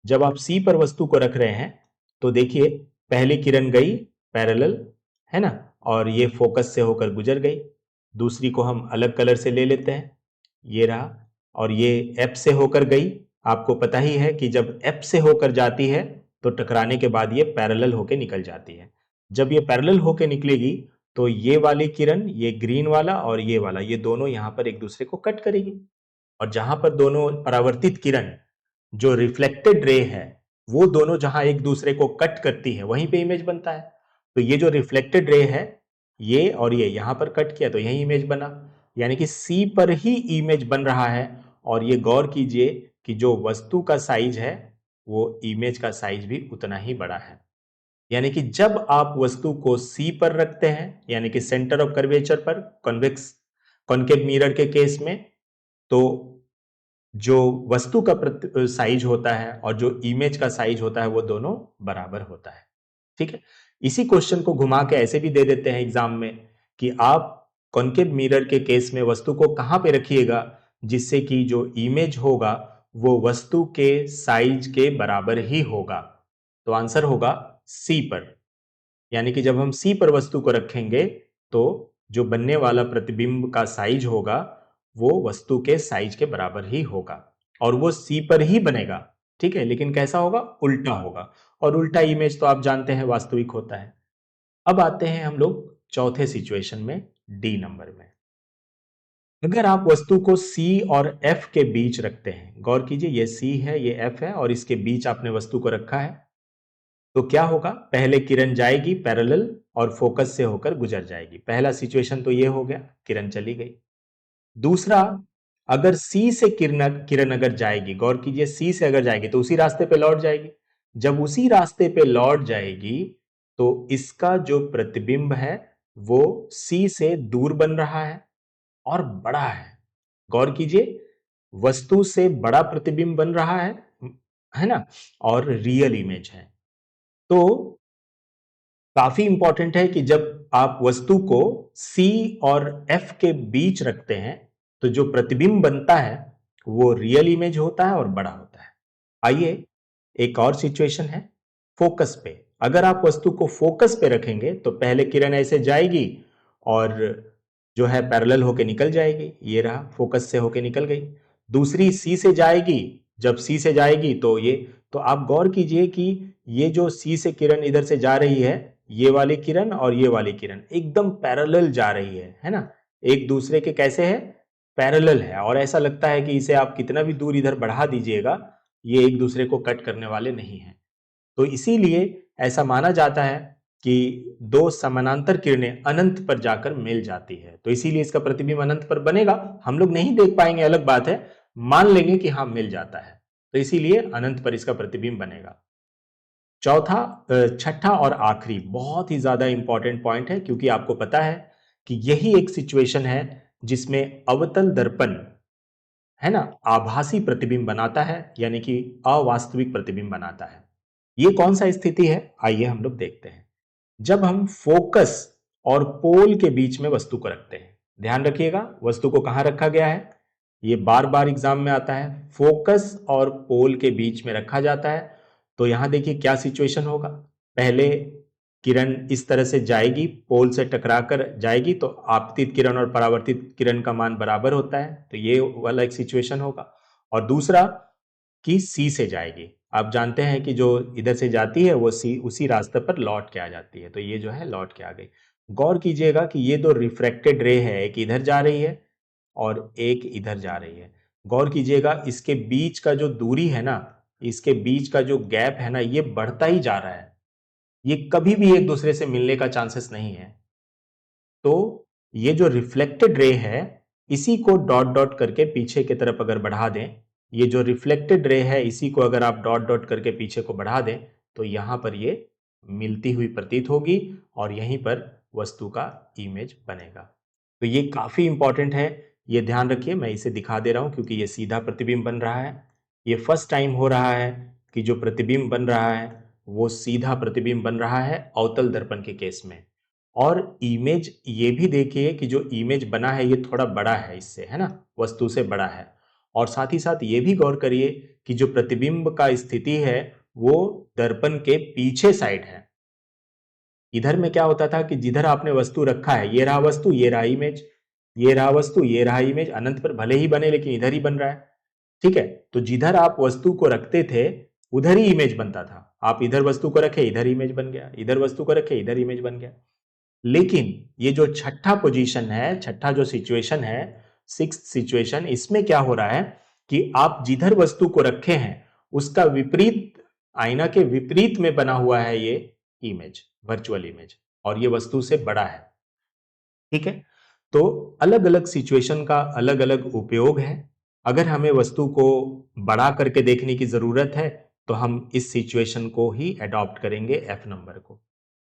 [SPEAKER 1] जब आप C पर वस्तु को रख रहे हैं तो देखिए पहली किरण गई पैरेलल, है ना, और ये फोकस से होकर गुजर गई। दूसरी को हम अलग कलर से ले लेते हैं, ये रहा, और ये F से होकर गई। आपको पता ही है कि जब F से होकर जाती है तो टकराने के बाद ये पैरेलल होकर निकल जाती है। जब ये पैरेलल होकर निकलेगी तो ये वाली किरण, ये ग्रीन वाला और ये वाला, ये दोनों यहां पर एक दूसरे को कट करेगी। और जहां पर दोनों परावर्तित किरण, जो रिफ्लेक्टेड रे है, वो दोनों जहां एक दूसरे को कट करती है वहीं पे इमेज बनता है। तो ये जो रिफ्लेक्टेड रे है, ये और ये यहां पर कट किया तो यही इमेज बना, यानी कि C पर ही इमेज बन रहा है। और ये गौर कीजिए कि जो वस्तु का साइज है वो इमेज का साइज भी उतना ही बड़ा है। यानी कि जब आप वस्तु को C पर रखते हैं, यानी कि सेंटर ऑफ कर्वेचर पर, कॉन्वेक्स कॉन्केव मिरर के केस में, तो जो वस्तु का साइज होता है और जो इमेज का साइज होता है वो दोनों बराबर होता है। ठीक है, इसी क्वेश्चन को घुमा के ऐसे भी दे देते हैं एग्जाम में कि आप कॉन्केव मिरर के केस में वस्तु को कहां पे रखिएगा जिससे कि जो इमेज होगा वो वस्तु के साइज के बराबर ही होगा। तो आंसर होगा सी पर, यानी कि जब हम सी पर वस्तु को रखेंगे तो जो बनने वाला प्रतिबिंब का साइज होगा वो वस्तु के साइज के बराबर ही होगा और वो सी पर ही बनेगा। ठीक है, लेकिन कैसा होगा? उल्टा होगा, और उल्टा इमेज तो आप जानते हैं वास्तविक होता है। अब आते हैं हम लोग चौथे सिचुएशन में, डी नंबर में। अगर आप वस्तु को C और F के बीच रखते हैं, गौर कीजिए ये C है, ये F है, और इसके बीच आपने वस्तु को रखा है, तो क्या होगा? पहले किरण जाएगी पैरेलल और फोकस से होकर गुजर जाएगी। पहला सिचुएशन तो ये हो गया, किरण चली गई। दूसरा, अगर C से किरण किरण अगर जाएगी, गौर कीजिए C से अगर जाएगी तो उसी रास्ते पे लौट जाएगी। जब उसी रास्ते पे लौट जाएगी तो इसका जो प्रतिबिंब है वो C से दूर बन रहा है और बड़ा है। गौर कीजिए, वस्तु से बड़ा प्रतिबिंब बन रहा है ना, और रियल इमेज है। तो काफी इंपॉर्टेंट है कि जब आप वस्तु को C और F के बीच रखते हैं तो जो प्रतिबिंब बनता है वो रियल इमेज होता है और बड़ा होता है। आइए एक और सिचुएशन है फोकस पे। अगर आप वस्तु को फोकस पे रखेंगे तो पहले किरण ऐसे जाएगी और जो है पैरेलल होके निकल जाएगी, ये रहा, फोकस से होके निकल गई। दूसरी सी से जाएगी, जब सी से जाएगी तो ये, तो आप गौर कीजिए कि ये जो सी से किरण इधर से जा रही है, ये वाली किरण और ये वाली किरण एकदम पैरेलल जा रही है ना, एक दूसरे के कैसे है? पैरेलल है, और ऐसा लगता है कि इसे आप कितना भी दूर इधर बढ़ा दीजिएगा ये एक दूसरे को कट करने वाले नहीं हैं। तो इसीलिए ऐसा माना जाता है कि दो समानांतर किरणें अनंत पर जाकर मिल जाती है, तो इसीलिए इसका प्रतिबिंब अनंत पर बनेगा। हम लोग नहीं देख पाएंगे, अलग बात है, मान लेंगे कि हाँ मिल जाता है, तो इसीलिए अनंत पर इसका प्रतिबिंब बनेगा। छठा और आखिरी बहुत ही ज्यादा इंपॉर्टेंट पॉइंट है, क्योंकि आपको पता है कि यही एक सिचुएशन है जिसमें अवतल दर्पण है ना आभासी प्रतिबिंब बनाता है, यानी कि अवास्तविक प्रतिबिंब बनाता है। ये कौन सा स्थिति है? आइए हम लोग देखते हैं। जब हम फोकस और पोल के बीच में वस्तु को रखते हैं, ध्यान रखिएगा वस्तु को कहां रखा गया है, ये बार बार एग्जाम में आता है, फोकस और पोल के बीच में रखा जाता है। तो यहां देखिए क्या सिचुएशन होगा। पहले किरण इस तरह से जाएगी, पोल से टकराकर जाएगी, तो आपतित किरण और परावर्तित किरण का मान बराबर होता है, तो ये वाला एक सिचुएशन होगा। और दूसरा कि सी से जाएगी, आप जानते हैं कि जो इधर से जाती है वो सी उसी रास्ते पर लौट के आ जाती है, तो ये जो है लौट के आ गई। गौर कीजिएगा कि ये दो रिफ्रैक्टेड रे है, एक इधर जा रही है और एक इधर जा रही है। गौर कीजिएगा इसके बीच का जो दूरी है ना, इसके बीच का जो गैप है ना, ये बढ़ता ही जा रहा है, ये कभी भी एक दूसरे से मिलने का चांसेस नहीं है। तो ये जो रिफ्लेक्टेड रे है इसी को डॉट डॉट करके पीछे की तरफ अगर बढ़ा दें, ये जो रिफ्लेक्टेड रे है इसी को अगर आप डॉट डॉट करके पीछे को बढ़ा दें तो यहां पर ये मिलती हुई प्रतीत होगी और यहीं पर वस्तु का इमेज बनेगा। तो ये काफी इंपॉर्टेंट है, ये ध्यान रखिए। मैं इसे दिखा दे रहा हूं क्योंकि ये सीधा प्रतिबिंब बन रहा है। ये फर्स्ट टाइम हो रहा है कि जो प्रतिबिंब बन रहा है वो सीधा प्रतिबिंब बन रहा है अवतल दर्पण के केस में। और इमेज ये भी देखिए कि जो इमेज बना है ये थोड़ा बड़ा है इससे, है ना, वस्तु से बड़ा है। और साथ ही साथ ये भी गौर करिए कि जो प्रतिबिंब का स्थिति है वो दर्पण के पीछे साइड है। इधर में क्या होता था कि जिधर आपने वस्तु रखा है, ये रहा वस्तु, ये रहा इमेज, ये रहा वस्तु, ये रहा इमेज, अनंत पर भले ही बने लेकिन इधर ही बन रहा है। ठीक है, तो जिधर आप वस्तु को रखते थे उधर ही इमेज बनता था। आप इधर वस्तु को रखे इधर इमेज बन गया, इधर वस्तु को रखे इधर इमेज बन गया। लेकिन ये जो छठा पोजीशन है, छठा जो सिचुएशन है, सिक्स्थ सिचुएशन, इसमें क्या हो रहा है कि आप जिधर वस्तु को रखे हैं उसका विपरीत, आईना के विपरीत में बना हुआ है ये इमेज, वर्चुअल इमेज, और ये वस्तु से बड़ा है। ठीक है, तो अलग अलग सिचुएशन का अलग अलग उपयोग है। अगर हमें वस्तु को बड़ा करके देखने की जरूरत है तो हम इस सिचुएशन को ही अडॉप्ट करेंगे, एफ नंबर को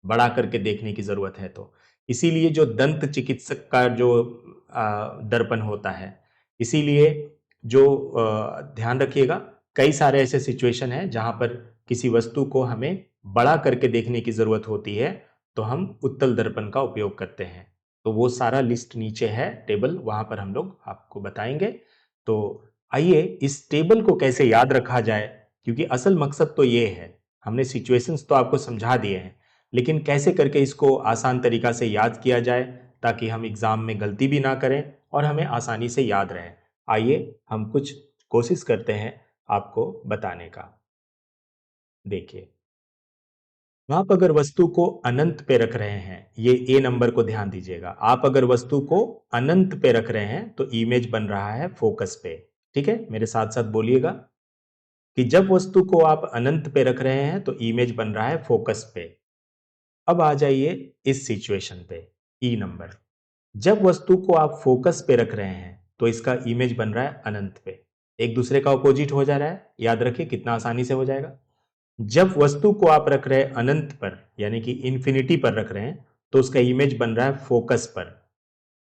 [SPEAKER 1] बड़ा करके देखने की जरूरत है तो। इसीलिए जो दंत चिकित्सक का जो दर्पण होता है, इसीलिए जो ध्यान रखिएगा, कई सारे ऐसे सिचुएशन हैं जहां पर किसी वस्तु को हमें बड़ा करके देखने की जरूरत होती है तो हम उत्तल दर्पण का उपयोग करते हैं। तो वो सारा लिस्ट नीचे है टेबल, वहां पर हम लोग आपको बताएंगे। तो आइए इस टेबल को कैसे याद रखा जाए, क्योंकि असल मकसद तो ये है, हमने सिचुएशंस तो आपको समझा दिए हैं, लेकिन कैसे करके इसको आसान तरीका से याद किया जाए ताकि हम एग्जाम में गलती भी ना करें और हमें आसानी से याद रहे। आइए हम कुछ कोशिश करते हैं आपको बताने का। देखिए, आप अगर वस्तु को अनंत पे रख रहे हैं, ये ए नंबर को ध्यान दीजिएगा, आप अगर वस्तु को अनंत पे रख रहे हैं तो इमेज बन रहा है फोकस पे। ठीक है, मेरे साथ साथ बोलिएगा कि जब वस्तु को आप अनंत पे रख रहे हैं तो इमेज बन रहा है फोकस पे। अब आ जाइए इस सिचुएशन पे, ई नंबर। जब वस्तु को आप फोकस पे रख रहे हैं तो इसका इमेज बन रहा है अनंत पे। एक दूसरे का अपोजिट हो जा रहा है, याद रखिए कितना आसानी से हो जाएगा। जब वस्तु को आप रख रहे हैं अनंत पर, यानी कि इंफिनिटी पर रख रहे हैं, तो उसका इमेज बन रहा है फोकस पर।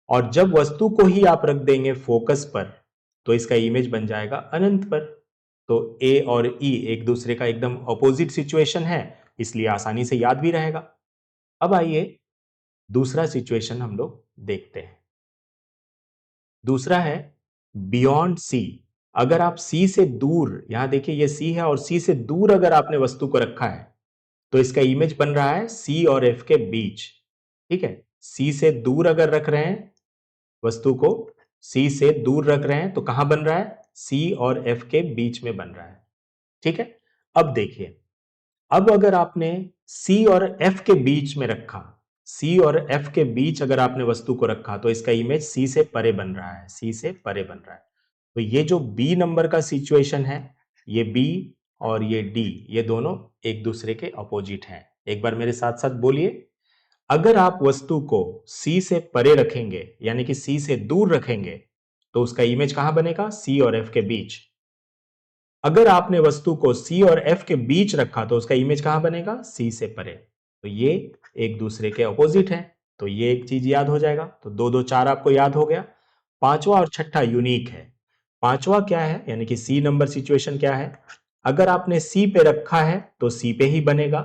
[SPEAKER 1] और जब वस्तु को ही आप रख देंगे फोकस पर तो इसका इमेज बन जाएगा अनंत पर। तो ए और ई एक दूसरे का एकदम अपोजिट सिचुएशन है, इसलिए आसानी से याद भी रहेगा। अब आइए दूसरा सिचुएशन हम लोग देखते हैं। दूसरा है बियॉन्ड सी। अगर आप सी से दूर, यहां देखिए ये सी है और सी से दूर अगर आपने वस्तु को रखा है तो इसका इमेज बन रहा है सी और एफ के बीच। ठीक है, सी से दूर अगर रख रहे हैं वस्तु को, सी से दूर रख रहे हैं तो कहां बन रहा है, सी और एफ के बीच में बन रहा है। ठीक है, अब देखिए, अब अगर आपने सी और एफ के बीच में रखा, सी और एफ के बीच अगर आपने वस्तु को रखा तो इसका इमेज सी से परे बन रहा है, सी से परे बन रहा है। तो ये जो बी नंबर का सिचुएशन है, ये बी और ये डी, ये दोनों एक दूसरे के अपोजिट हैं। एक बार मेरे साथ साथ बोलिए, अगर आप वस्तु को सी से परे रखेंगे यानी कि सी से दूर रखेंगे तो उसका इमेज कहां बनेगा, सी और एफ के बीच। अगर आपने वस्तु को सी और एफ के बीच रखा तो उसका इमेज कहां बनेगा, सी से परे। तो ये एक दूसरे के अपोजिट है, तो ये एक चीज याद हो जाएगा। तो दो दो चार आपको याद हो गया। पांचवा और छठा यूनिक है। पांचवा क्या है, यानी कि सी नंबर सिचुएशन क्या है, अगर आपने सी पे रखा है तो सी पे ही बनेगा,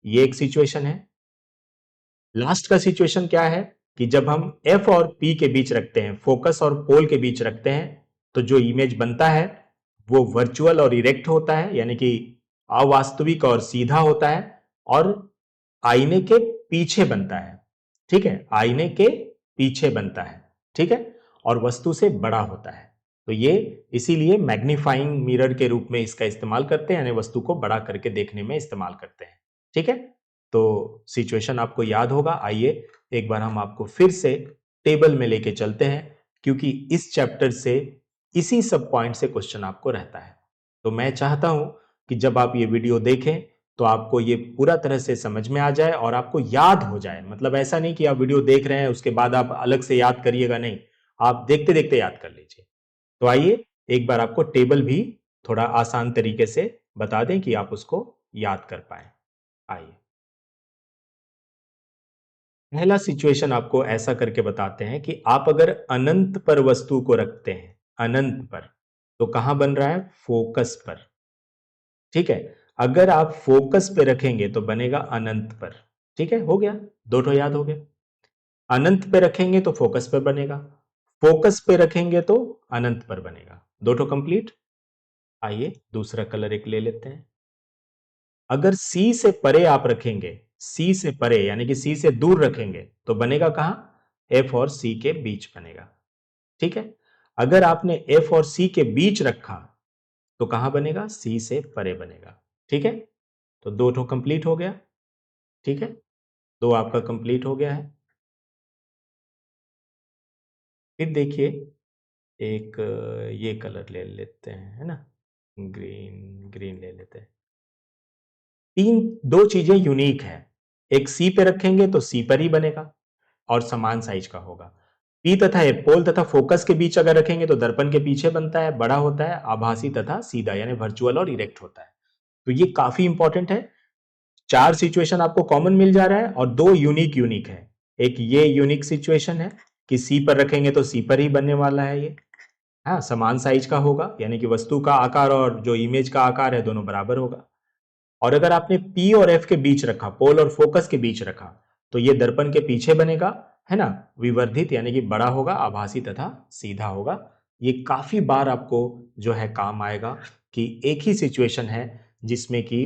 [SPEAKER 1] ये एक सिचुएशन है। लास्ट का सिचुएशन क्या है कि जब हम एफ और पी के बीच रखते हैं, फोकस और पोल के बीच रखते हैं, तो जो इमेज बनता है वो वर्चुअल और इरेक्ट होता है, यानी कि अवास्तविक और सीधा होता है, और आईने के पीछे बनता है। ठीक है, आईने के पीछे बनता है। ठीक है, और वस्तु से बड़ा होता है। तो ये इसीलिए मैग्नीफाइंग मिरर के रूप में इसका इस्तेमाल करते हैं, यानी वस्तु को बड़ा करके देखने में इस्तेमाल करते हैं। ठीक है, तो सिचुएशन आपको याद होगा। आइए एक बार हम आपको फिर से टेबल में लेके चलते हैं, क्योंकि इस चैप्टर से इसी सब पॉइंट से क्वेश्चन आपको रहता है। तो मैं चाहता हूं कि जब आप ये वीडियो देखें तो आपको ये पूरा तरह से समझ में आ जाए और आपको याद हो जाए। मतलब ऐसा नहीं कि आप वीडियो देख रहे हैं उसके बाद आप अलग से याद करिएगा, नहीं, आप देखते देखते याद कर लीजिए। तो आइए एक बार आपको टेबल भी थोड़ा आसान तरीके से बता दें कि आप उसको याद कर पाए। आइए, पहला सिचुएशन आपको ऐसा करके बताते हैं कि आप अगर अनंत पर वस्तु को रखते हैं, अनंत पर, तो कहां बन रहा है, फोकस पर। ठीक है, अगर आप फोकस पे रखेंगे तो बनेगा अनंत पर। ठीक है, हो गया, दो ठो याद हो गए। अनंत पे रखेंगे तो फोकस पे बनेगा, फोकस पे रखेंगे तो अनंत पर बनेगा, दो ठो कंप्लीट। आइए दूसरा कलर एक ले लेते हैं। अगर सी से परे आप रखेंगे, सी से परे यानी कि सी से दूर रखेंगे तो बनेगा कहां, एफ और सी के बीच बनेगा। ठीक है, अगर आपने एफ और सी के बीच रखा तो कहां बनेगा, सी से परे बनेगा। ठीक है, तो दो ठो कंप्लीट हो गया। ठीक है, दो आपका कंप्लीट हो गया है। फिर देखिए, एक ये कलर ले लेते हैं, है ना, ग्रीन, ग्रीन ले लेते हैं। दो चीजें यूनिक है, एक सी पे रखेंगे तो सी पर ही बनेगा और समान साइज का होगा। पी तथा एपोल तथा फोकस के बीच अगर रखेंगे तो दर्पण के पीछे बनता है, बड़ा होता है, आभासी तथा सीधा, यानी वर्चुअल और इरेक्ट होता है। तो ये काफी इंपॉर्टेंट है। चार सिचुएशन आपको कॉमन मिल जा रहा है और दो यूनिक यूनिक है। एक ये यूनिक सिचुएशन है कि सी पर रखेंगे तो सी पर ही बनने वाला है ये, हाँ, समान साइज का होगा, यानी कि वस्तु का आकार और जो इमेज का आकार है दोनों बराबर होगा। और अगर आपने पी और एफ के बीच रखा, पोल और फोकस के बीच रखा, तो ये दर्पण के पीछे बनेगा, है ना, विवर्धित, यानी कि बड़ा होगा, आभासी तथा सीधा होगा। ये काफी बार आपको जो है काम आएगा कि एक ही सिचुएशन है जिसमें कि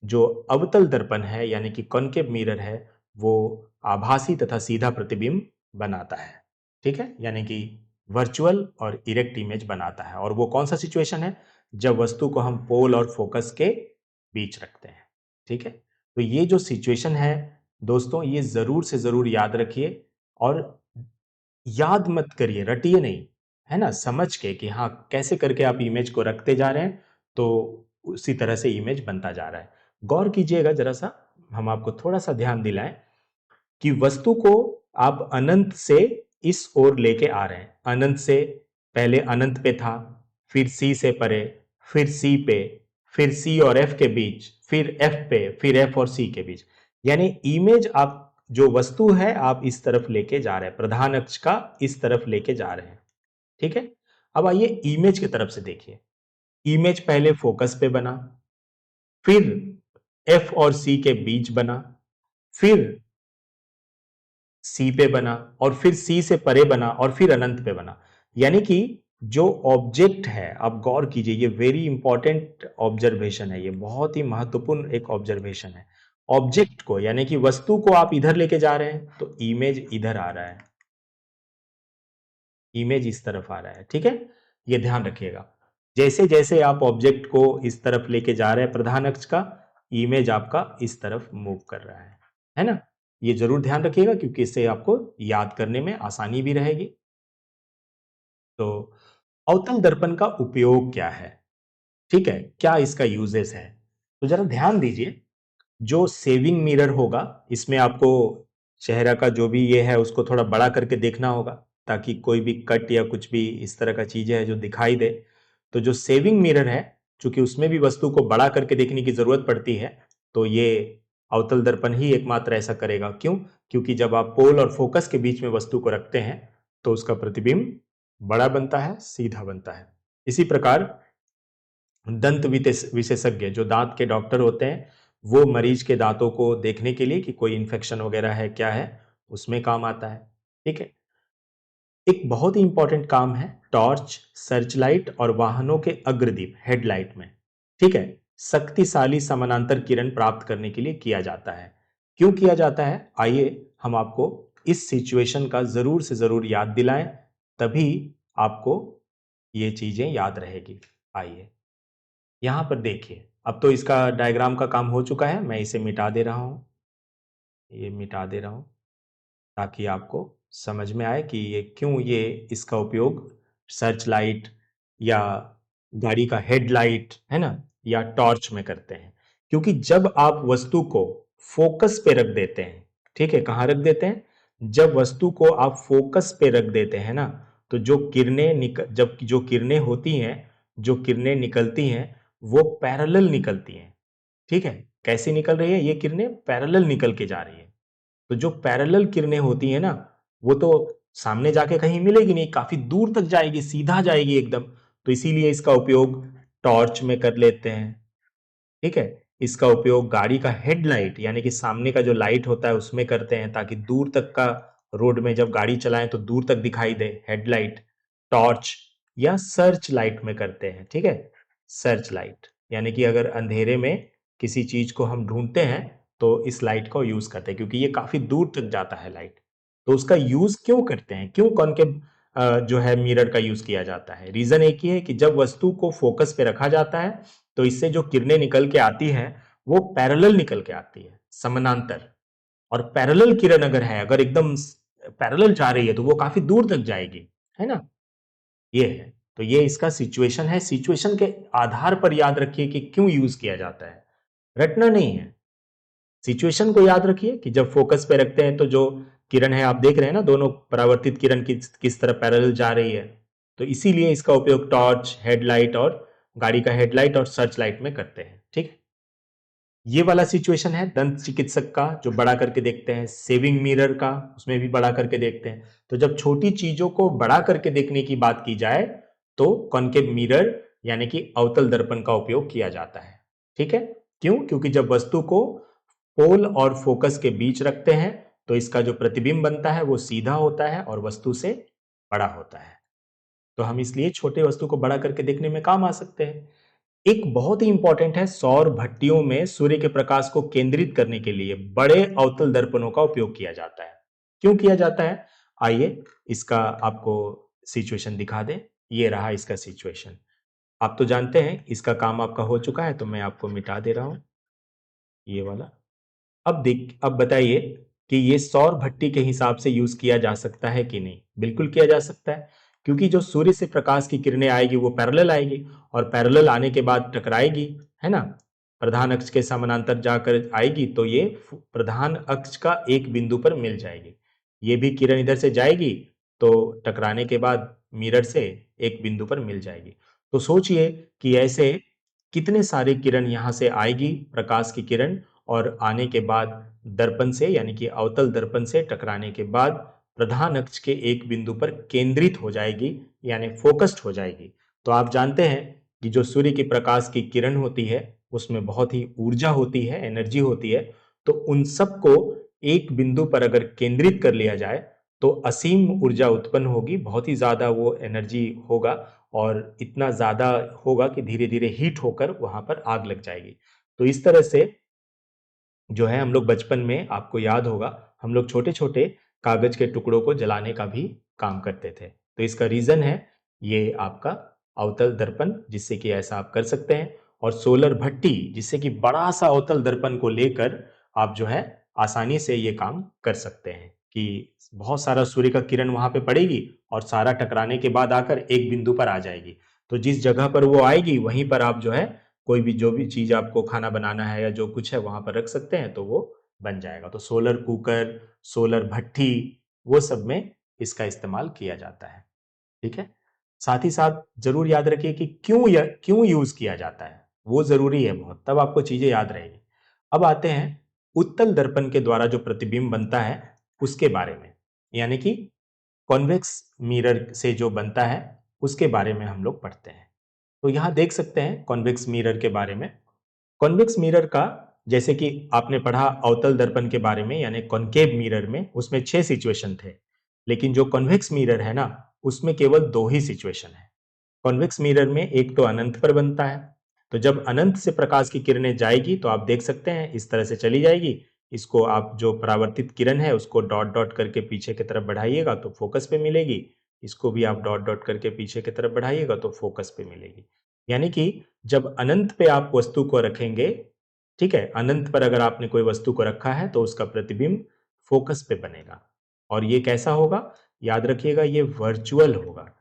[SPEAKER 1] जो अवतल दर्पण है यानी कि कॉनकेव मिरर है वो आभासी तथा सीधा प्रतिबिंब बनाता है, ठीक है, यानी कि वर्चुअल और इरेक्ट इमेज बनाता है। और वो कौन सा सिचुएशन है? जब वस्तु को हम पोल और फोकस के बीच रखते हैं, ठीक है। तो ये जो सिचुएशन है दोस्तों, ये जरूर से जरूर याद रखिए और याद मत करिए, रटिए नहीं, है ना, समझ के कि हाँ कैसे करके आप इमेज को रखते जा रहे हैं तो उसी तरह से इमेज बनता जा रहा है। गौर कीजिएगा जरा सा, हम आपको थोड़ा सा ध्यान दिलाएं कि वस्तु को आप अनंत से इस ओर लेके आ रहे हैं। अनंत से पहले अनंत पे था, फिर सी से परे, फिर सी पे, फिर सी और एफ के बीच, फिर एफ पे, फिर एफ और सी के बीच। यानी इमेज आप जो वस्तु है आप इस तरफ लेके जा रहे हैं, प्रधान अक्ष का इस तरफ लेके जा रहे हैं, ठीक है। अब आइए इमेज की तरफ से देखिए। इमेज पहले फोकस पे बना, फिर एफ और सी के बीच बना, फिर सी पे बना, और फिर सी से परे बना, और फिर अनंत पे बना। यानी कि जो ऑब्जेक्ट है, आप गौर कीजिए, ये वेरी इंपॉर्टेंट ऑब्जर्वेशन है, ये बहुत ही महत्वपूर्ण एक ऑब्जर्वेशन है। ऑब्जेक्ट को यानी कि वस्तु को आप इधर लेके जा रहे हैं तो इमेज इधर आ रहा है, इमेज इस तरफ आ रहा है, ठीक है। ये ध्यान रखिएगा, जैसे जैसे आप ऑब्जेक्ट को इस तरफ लेके जा रहे हैं प्रधान अक्ष का, इमेज आपका इस तरफ मूव कर रहा है ना। ये जरूर ध्यान रखिएगा क्योंकि इससे आपको याद करने में आसानी भी रहेगी। तो अवतल दर्पण का उपयोग क्या है, ठीक है, क्या इसका यूजेस है, तो जरा ध्यान दीजिए। जो सेविंग मिरर होगा इसमें आपको चेहरा का जो भी ये है उसको थोड़ा बड़ा करके देखना होगा ताकि कोई भी कट या कुछ भी इस तरह का चीजें है जो दिखाई दे। तो जो सेविंग मिरर है, चूंकि उसमें भी वस्तु को बड़ा करके देखने की जरूरत पड़ती है, तो ये अवतल दर्पण ही एकमात्र ऐसा करेगा। क्यों? क्योंकि जब आप पोल और फोकस के बीच में वस्तु को रखते हैं तो उसका प्रतिबिंब बड़ा बनता है, सीधा बनता है। इसी प्रकार दंत विशेषज्ञ जो दांत के डॉक्टर होते हैं वो मरीज के दांतों को देखने के लिए कि कोई इंफेक्शन वगैरह है क्या है, उसमें काम आता है, ठीक है। एक बहुत ही इंपॉर्टेंट काम है टॉर्च, सर्चलाइट और वाहनों के अग्रदीप हेडलाइट में, ठीक है, शक्तिशाली समानांतर किरण प्राप्त करने के लिए किया जाता है। क्यों किया जाता है, आइए हम आपको इस सिचुएशन का जरूर से जरूर याद दिलाएं, तभी आपको ये चीजें याद रहेगी। आइए यहां पर देखिए, अब तो इसका डायग्राम का काम हो चुका है, मैं इसे मिटा दे रहा हूं, ये मिटा दे रहा हूं ताकि आपको समझ में आए कि ये क्यों ये इसका उपयोग सर्च लाइट या गाड़ी का हेडलाइट है ना या टॉर्च में करते हैं। क्योंकि जब आप वस्तु को फोकस पे रख देते हैं, ठीक है, कहां रख देते हैं, जब वस्तु को आप फोकस पे रख देते हैं ना, तो जो जब जो किरणें होती हैं, जो किरणें निकलती हैं वो पैरेलल निकलती हैं, ठीक है। कैसी निकल रही है ये किरणें? पैरेलल निकल के जा रही है। तो जो पैरेलल किरणें होती है ना, वो तो सामने जाके कहीं मिलेगी नहीं, काफी दूर तक जाएगी, सीधा जाएगी एकदम। तो इसीलिए इसका उपयोग टॉर्च में कर लेते हैं, ठीक है। इसका उपयोग गाड़ी का हेडलाइट यानी कि सामने का जो लाइट होता है उसमें करते हैं ताकि दूर तक का रोड में जब गाड़ी चलाएं तो दूर तक दिखाई दे, हेडलाइट। टॉर्च या सर्च लाइट में करते हैं, ठीक है, सर्च लाइट यानी कि अगर अंधेरे में किसी चीज को हम ढूंढते हैं तो इस लाइट का यूज करते हैं क्योंकि ये काफी दूर तक जाता है लाइट। तो उसका यूज क्यों करते हैं, क्यों कॉनकेव जो है मिरर का यूज किया जाता है? रीजन एक ही है कि जब वस्तु को फोकस पे रखा जाता है तो इससे जो किरणें निकल के आती हैं वो पैरेलल निकल के आती है, समानांतर। और पैरेलल किरण अगर है, अगर एकदम पैरेलल जा रही है तो वो काफी दूर तक जाएगी, है ना। ये है, तो ये इसका सिचुएशन है। सिचुएशन के आधार पर याद रखिए कि क्यों यूज किया जाता है, रटना नहीं है। सिचुएशन को याद रखिए कि जब फोकस पे रखते हैं तो जो किरण है आप देख रहे हैं ना, दोनों परावर्तित किरण किस तरह पैरेलल जा रही है। तो इसीलिए इसका उपयोग टॉर्च, हेडलाइट और गाड़ी का हेडलाइट और सर्च लाइट में करते हैं, ठीक है। ये वाला सिचुएशन है दंत चिकित्सक का जो बड़ा करके देखते हैं, सेविंग मिरर का उसमें भी बड़ा करके देखते हैं। तो जब छोटी चीजों को बड़ा करके देखने की बात की जाए तो कॉनकेव मिरर यानी कि अवतल दर्पण का उपयोग किया जाता है, ठीक है। क्यों? क्योंकि जब वस्तु को पोल और फोकस के बीच रखते हैं तो इसका जो प्रतिबिंब बनता है वो सीधा होता है और वस्तु से बड़ा होता है। तो हम इसलिए छोटे वस्तु को बड़ा करके देखने में काम आ सकते हैं। एक बहुत ही इंपॉर्टेंट है, सौर भट्टियों में सूर्य के प्रकाश को केंद्रित करने के लिए बड़े अवतल दर्पणों का उपयोग किया जाता है। क्यों किया जाता है? आइए इसका आपको सिचुएशन दिखा दें। ये रहा इसका सिचुएशन। आप तो जानते हैं इसका काम आपका हो चुका है, तो मैं आपको मिटा दे रहा हूं ये वाला। अब बताइए कि ये सौर भट्टी के हिसाब से यूज किया जा सकता है कि नहीं? बिल्कुल किया जा सकता है, क्योंकि जो सूर्य से प्रकाश की किरणें आएगी वो पैरेलल आएगी, और पैरेलल आने के बाद टकराएगी, है ना, प्रधान अक्ष के समानांतर जाकर आएगी, तो ये प्रधान अक्ष का एक बिंदु पर मिल जाएगी। ये भी किरण इधर से जाएगी तो टकराने के बाद मिरर से एक बिंदु पर मिल जाएगी। तो सोचिए कि ऐसे कितने सारे किरण यहां से आएगी, प्रकाश की किरण, और आने के बाद दर्पण से, यानी कि अवतल दर्पण से टकराने के बाद प्रधान अक्ष के एक बिंदु पर केंद्रित हो जाएगी, यानी फोकस्ड हो जाएगी। तो आप जानते हैं कि जो सूर्य की प्रकाश की किरण होती है उसमें बहुत ही ऊर्जा होती है, एनर्जी होती है। तो उन सबको एक बिंदु पर अगर केंद्रित कर लिया जाए तो असीम ऊर्जा उत्पन्न होगी, बहुत ही ज्यादा वो एनर्जी होगा, और इतना ज्यादा होगा कि धीरे धीरे हीट होकर वहां पर आग लग जाएगी। तो इस तरह से जो है, हम लोग बचपन में, आपको याद होगा, हम लोग छोटे छोटे कागज के टुकड़ों को जलाने का भी काम करते थे। तो इसका रीजन है ये आपका अवतल दर्पण, जिससे कि ऐसा आप कर सकते हैं। और सोलर भट्टी, जिससे कि बड़ा सा अवतल दर्पण को लेकर आप जो है आसानी से ये काम कर सकते हैं कि बहुत सारा सूर्य का किरण वहां पे पड़ेगी और सारा टकराने के बाद आकर एक बिंदु पर आ जाएगी। तो जिस जगह पर वो आएगी वहीं पर आप जो है कोई भी, जो भी चीज आपको खाना बनाना है या जो कुछ है वहां पर रख सकते हैं, तो वो बन जाएगा। तो सोलर कुकर, सोलर भट्टी, वो सब में इसका इस्तेमाल किया जाता है। ठीक है। साथ ही साथ जरूर याद रखिए कि क्यों यूज किया जाता है, वो जरूरी है बहुत, तब आपको चीजें याद रहेगी। अब आते हैं उत्तल दर्पण के द्वारा जो प्रतिबिंब बनता है उसके बारे में, यानी कि कॉन्वेक्स मिरर से जो बनता है उसके बारे में हम लोग पढ़ते हैं। तो यहां देख सकते हैं कॉन्वेक्स मिरर के बारे में। कॉन्वेक्स मिरर का, जैसे कि आपने पढ़ा अवतल दर्पण के बारे में, यानी कॉन्केव मिरर में, उसमें 6 सिचुएशन थे, लेकिन जो कॉन्वेक्स मिरर है ना, उसमें केवल 2 ही सिचुएशन है। कॉन्वेक्स मिरर में एक तो अनंत पर बनता है, तो जब अनंत से प्रकाश की किरणें जाएगी तो आप देख सकते हैं इस तरह से चली जाएगी। इसको आप, जो परावर्तित किरण है उसको डॉट डॉट करके पीछे की तरफ बढ़ाइएगा तो फोकस पे मिलेगी। इसको भी आप डॉट डॉट करके पीछे की तरफ बढ़ाइएगा तो फोकस पे मिलेगी। यानी कि जब अनंत पे आप वस्तु को रखेंगे, ठीक है, अनंत पर अगर आपने कोई वस्तु को रखा है तो उसका प्रतिबिंब फोकस पे बनेगा। और ये कैसा होगा? याद रखिएगा, ये वर्चुअल होगा।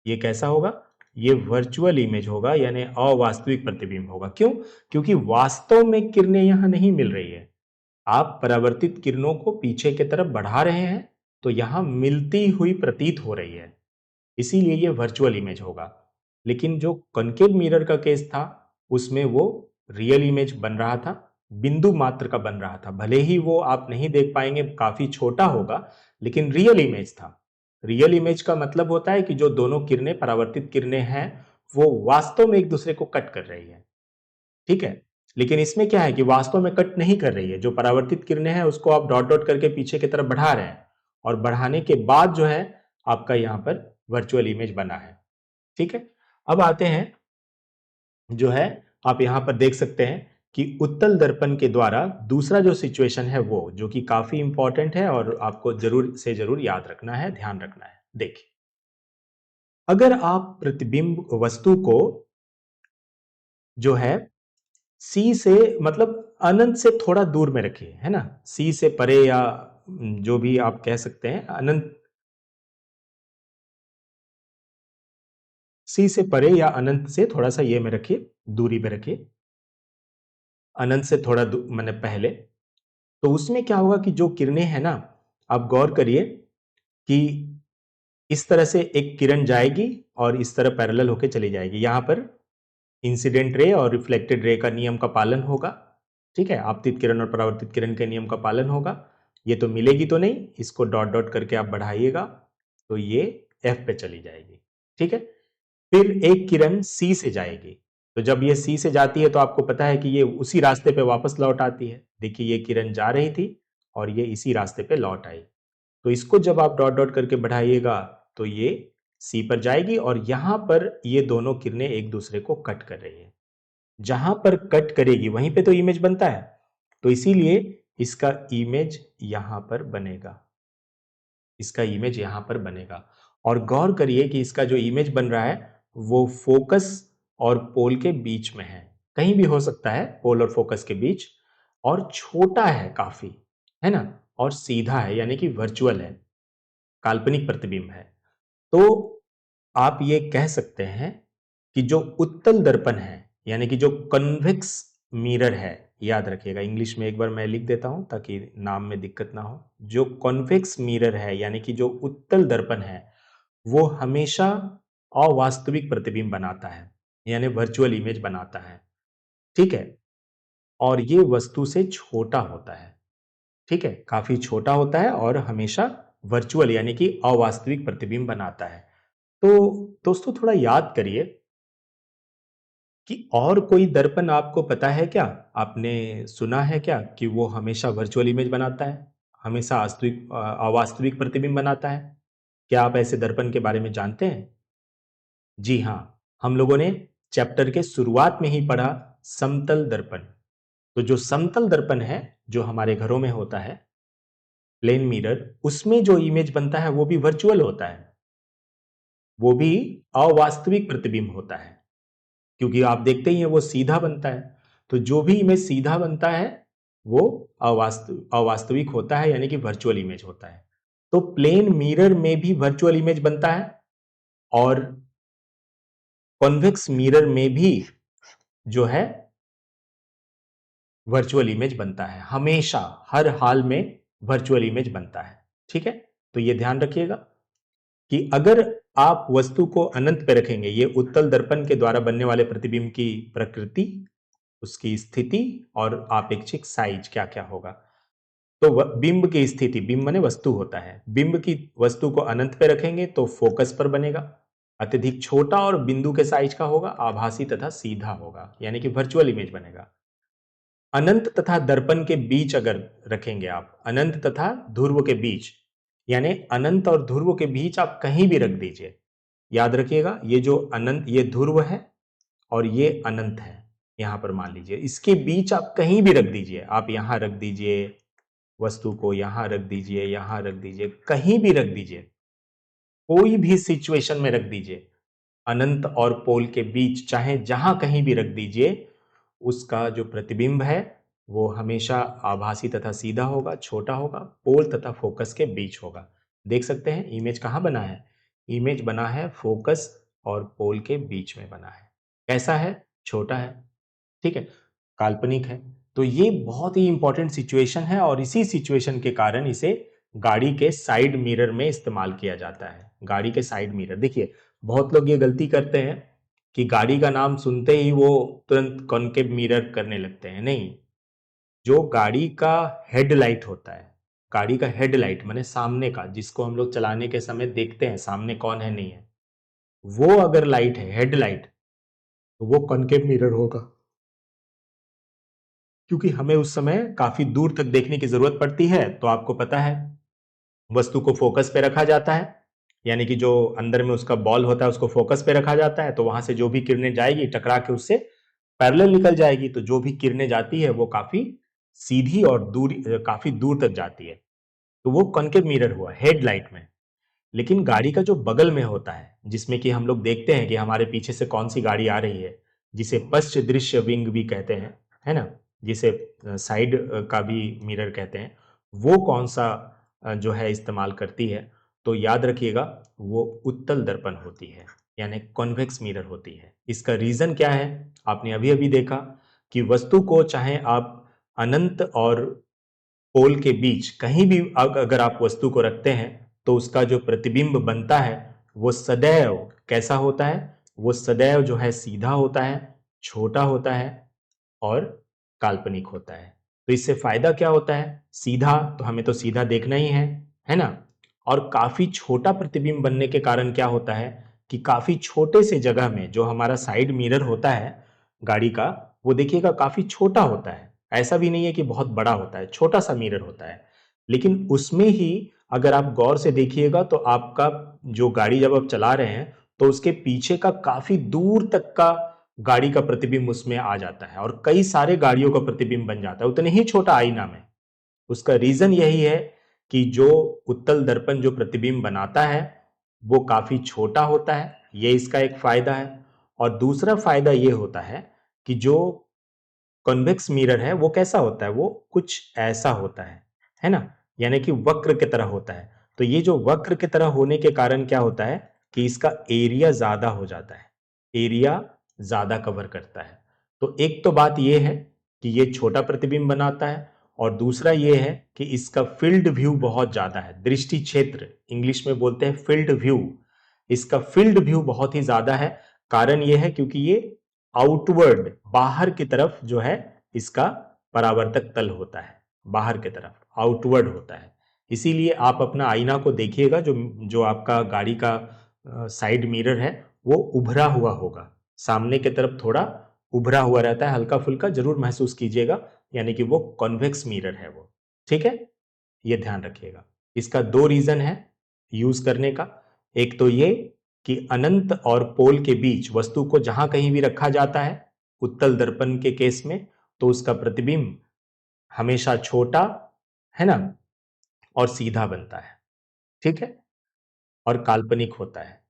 [SPEAKER 1] ये कैसा होगा? ये वर्चुअल इमेज होगा, यानी अवास्तविक प्रतिबिंब होगा। क्यों? क्योंकि वास्तव में किरणें यहां नहीं मिल रही है। आप परावर्तित किरणों को पीछे की तरफ बढ़ा रहे हैं तो यहां मिलती हुई प्रतीत हो रही है, इसीलिए ये वर्चुअल इमेज होगा। लेकिन जो कॉन्केव मिरर का केस था उसमें वो रियल इमेज बन रहा था, बिंदु मात्र का बन रहा था। भले ही वो आप नहीं देख पाएंगे, काफी छोटा होगा, लेकिन रियल इमेज था। रियल इमेज का मतलब होता है कि जो दोनों किरणें, परावर्तित किरणें हैं, वो वास्तव में एक दूसरे को कट कर रही है। ठीक है। लेकिन इसमें क्या है कि वास्तव में कट नहीं कर रही है। जो परावर्तित किरणें हैं उसको आप डॉट डॉट करके पीछे की तरफ बढ़ा रहे हैं, और बढ़ाने के बाद जो है आपका यहां पर वर्चुअल इमेज बना है। ठीक है। अब आते हैं, जो है, आप यहां पर देख सकते हैं कि उत्तल दर्पण के द्वारा दूसरा जो सिचुएशन है वो, जो कि काफी इंपॉर्टेंट है और आपको जरूर से जरूर याद रखना है, ध्यान रखना है। देखिए, अगर आप प्रतिबिंब वस्तु को जो है सी से, मतलब अनंत से थोड़ा दूर में रखिए, है ना, सी से परे, या जो भी आप कह सकते हैं, अनंत, सी से परे या अनंत से थोड़ा सा ये में रखिए, दूरी पे रखिए, अनंत से थोड़ा मैंने पहले। तो उसमें क्या होगा कि जो किरणें हैं ना, आप गौर करिए कि इस तरह से एक किरण जाएगी और इस तरह पैरेलल होके चली जाएगी। यहां पर इंसिडेंट रे और रिफ्लेक्टेड रे का नियम का पालन होगा। ठीक है, आपतित किरण और परावर्तित किरण के नियम का पालन होगा। ये तो मिलेगी तो नहीं, इसको डॉट डॉट करके आप बढ़ाइएगा तो ये एफ पे चली जाएगी। ठीक है। फिर एक किरण सी से जाएगी, तो जब ये सी से जाती है तो आपको पता है कि ये उसी रास्ते पे वापस लौट आती है। देखिए, ये किरण जा रही थी और ये इसी रास्ते पे लौट आई। तो इसको जब आप डॉट डॉट करके बढ़ाइएगा तो ये सी पर जाएगी और यहां पर ये दोनों किरणें एक दूसरे को कट कर रही है। जहां पर कट करेगी वहीं पे तो इमेज बनता है, तो इसीलिए इसका इमेज यहां पर बनेगा, इसका इमेज यहां पर बनेगा। और गौर करिए कि इसका जो इमेज बन रहा है वो फोकस और पोल के बीच में है, कहीं भी हो सकता है पोल और फोकस के बीच, और छोटा है काफी, है ना, और सीधा है, यानी कि वर्चुअल है, काल्पनिक प्रतिबिंब है। तो आप ये कह सकते हैं कि जो उत्तल दर्पण है, यानी कि जो कन्वेक्स मिरर है, याद रखिएगा, इंग्लिश में एक बार मैं लिख देता हूं ताकि नाम में दिक्कत ना हो। जो कॉन्वेक्स मिरर है, यानी कि जो उत्तल दर्पण है, वो हमेशा अवास्तविक प्रतिबिंब बनाता है, यानी वर्चुअल इमेज बनाता है, ठीक है। और ये वस्तु से छोटा होता है, ठीक है, काफी छोटा होता है और हमेशा वर्चुअल यानी कि अवास्तविक प्रतिबिंब बनाता है। तो दोस्तों थोड़ा याद करिए कि और कोई दर्पण आपको पता है क्या? आपने सुना है क्या कि वो हमेशा वर्चुअल इमेज बनाता है, हमेशा अवास्तविक प्रतिबिंब बनाता है? क्या आप ऐसे दर्पण के बारे में जानते हैं? जी हाँ, हम लोगों ने चैप्टर के शुरुआत में ही पढ़ा समतल दर्पण। तो जो समतल दर्पण है, जो हमारे घरों में होता है, प्लेन मिरर, उसमें जो इमेज बनता है वो भी वर्चुअल होता है, वो भी अवास्तविक प्रतिबिंब होता है, क्योंकि आप देखते ही हैं वो सीधा बनता है। तो जो भी इमेज सीधा बनता है वो अवास्तविक होता है, यानी कि वर्चुअल इमेज होता है। तो प्लेन मिरर में भी वर्चुअल इमेज बनता है और कॉन्वेक्स मिरर में भी जो है वर्चुअल इमेज बनता है, हमेशा हर हाल में वर्चुअल इमेज बनता है, ठीक है। तो ये ध्यान रखिएगा कि अगर आप वस्तु को अनंत पे रखेंगे, ये उत्तल दर्पण के द्वारा बनने वाले प्रतिबिंब की प्रकृति, उसकी स्थिति और आपेक्षिक साइज क्या क्या होगा। तो बिंब की स्थिति, बिंब माने वस्तु होता है, बिंब की वस्तु को अनंत पे रखेंगे तो फोकस पर बनेगा, अत्यधिक छोटा और बिंदु के साइज का होगा, आभासी तथा सीधा होगा, यानी कि वर्चुअल इमेज बनेगा। अनंत तथा दर्पण के बीच अगर रखेंगे आप, अनंत तथा ध्रुव के बीच, यानी अनंत और ध्रुव के बीच आप कहीं भी रख दीजिए, याद रखिएगा ये जो अनंत, ये ध्रुव है और ये अनंत है, यहां पर मान लीजिए इसके बीच आप कहीं भी रख दीजिए, आप यहां रख दीजिए वस्तु को, यहां रख दीजिए, यहां रख दीजिए, कहीं भी रख दीजिए, कोई भी सिचुएशन में रख दीजिए, अनंत और पोल के बीच चाहे जहां कहीं भी रख दीजिए, उसका जो प्रतिबिंब है वो हमेशा आभासी तथा सीधा होगा, छोटा होगा, पोल तथा फोकस के बीच होगा। देख सकते हैं इमेज कहां बना है, इमेज बना है फोकस और पोल के बीच में बना है। कैसा है? छोटा है, ठीक है, काल्पनिक है। तो ये बहुत ही इंपॉर्टेंट सिचुएशन है और इसी सिचुएशन के कारण इसे गाड़ी के साइड मिरर में इस्तेमाल किया जाता है। गाड़ी के साइड मिरर, देखिए बहुत लोग ये गलती करते हैं कि गाड़ी का नाम सुनते ही वो तुरंत कॉनकेव मिरर करने लगते हैं। नहीं, जो गाड़ी का हेडलाइट होता है, गाड़ी का हेडलाइट माने सामने का, जिसको हम लोग चलाने के समय देखते हैं सामने कौन है नहीं है, वो अगर लाइट है, हेडलाइट, तो वो कॉनकेव मिरर होगा, क्योंकि हमें उस समय काफी दूर तक देखने की जरूरत पड़ती है। तो आपको पता है वस्तु को फोकस पे रखा जाता है, यानी कि जो अंदर में उसका बॉल होता है उसको फोकस पे रखा जाता है, तो वहां से जो भी किरणें जाएगी टकरा के उससे पैरेलल निकल जाएगी, तो जो भी किरणें जाती है वो काफी सीधी और काफी दूर तक जाती है। तो वो कॉनकेव मिरर हुआ हेडलाइट में। लेकिन गाड़ी का जो बगल में होता है, जिसमें कि हम लोग देखते हैं कि हमारे पीछे से कौन सी गाड़ी आ रही है, जिसे पश्च दृश्य विंग भी कहते हैं, है ना, जिसे साइड का भी मिरर कहते हैं, वो कौन सा जो है इस्तेमाल करती है, तो याद रखिएगा वो उत्तल दर्पण होती है, यानी कॉन्वेक्स मिरर होती है। इसका रीजन क्या है? आपने अभी अभी देखा कि वस्तु को चाहे आप अनंत और पोल के बीच कहीं भी अगर आप वस्तु को रखते हैं, तो उसका जो प्रतिबिंब बनता है वो सदैव कैसा होता है? वो सदैव जो है सीधा होता है, छोटा होता है और काल्पनिक होता है। तो इससे फायदा क्या होता है? सीधा तो हमें तो सीधा देखना ही है ना। और काफी छोटा प्रतिबिंब बनने के कारण क्या होता है कि काफी छोटे से जगह में जो हमारा साइड मिरर होता है गाड़ी का, वो देखिएगा काफी छोटा होता है, ऐसा भी नहीं है कि बहुत बड़ा होता है, छोटा सा मिरर होता है, लेकिन उसमें ही अगर आप गौर से देखिएगा तो आपका जो गाड़ी जब आप चला रहे हैं तो उसके पीछे का काफी दूर तक का गाड़ी का प्रतिबिंब उसमें आ जाता है और कई सारे गाड़ियों का प्रतिबिंब बन जाता है उतने ही छोटा आईना में। उसका रीजन यही है कि जो उत्तल दर्पण जो प्रतिबिंब बनाता है वो काफी छोटा होता है, ये इसका एक फायदा है। और दूसरा फायदा ये होता है कि जो कॉन्वेक्स मिरर है वो कैसा होता है, वो कुछ ऐसा होता है ना, यानी कि वक्र की तरह होता है। तो ये जो वक्र की तरह होने के कारण क्या होता है कि इसका एरिया ज्यादा हो जाता है, एरिया ज्यादा कवर करता है। तो एक तो बात ये है कि ये छोटा प्रतिबिंब बनाता है और दूसरा ये है कि इसका फील्ड व्यू बहुत ज्यादा है, दृष्टि क्षेत्र इंग्लिश में बोलते हैं फील्ड व्यू, इसका फील्ड व्यू बहुत ही ज्यादा है। कारण ये है क्योंकि ये आउटवर्ड बाहर की तरफ जो है इसका परावर्तक तल होता है, बाहर की तरफ आउटवर्ड होता है। इसीलिए आप अपना आईना को देखिएगा, जो जो आपका गाड़ी का साइड मिरर है वो उभरा हुआ होगा, सामने की तरफ थोड़ा उभरा हुआ रहता है, हल्का फुल्का जरूर महसूस कीजिएगा, यानी कि वो कॉन्वेक्स मिरर है वो। ठीक है, ये ध्यान रखिएगा। इसका दो रीजन है यूज करने का। एक तो ये कि अनंत और पोल के बीच वस्तु को जहां कहीं भी रखा जाता है उत्तल दर्पण के केस में तो उसका प्रतिबिंब हमेशा छोटा, है ना, और सीधा बनता है। ठीक है, और काल्पनिक होता है।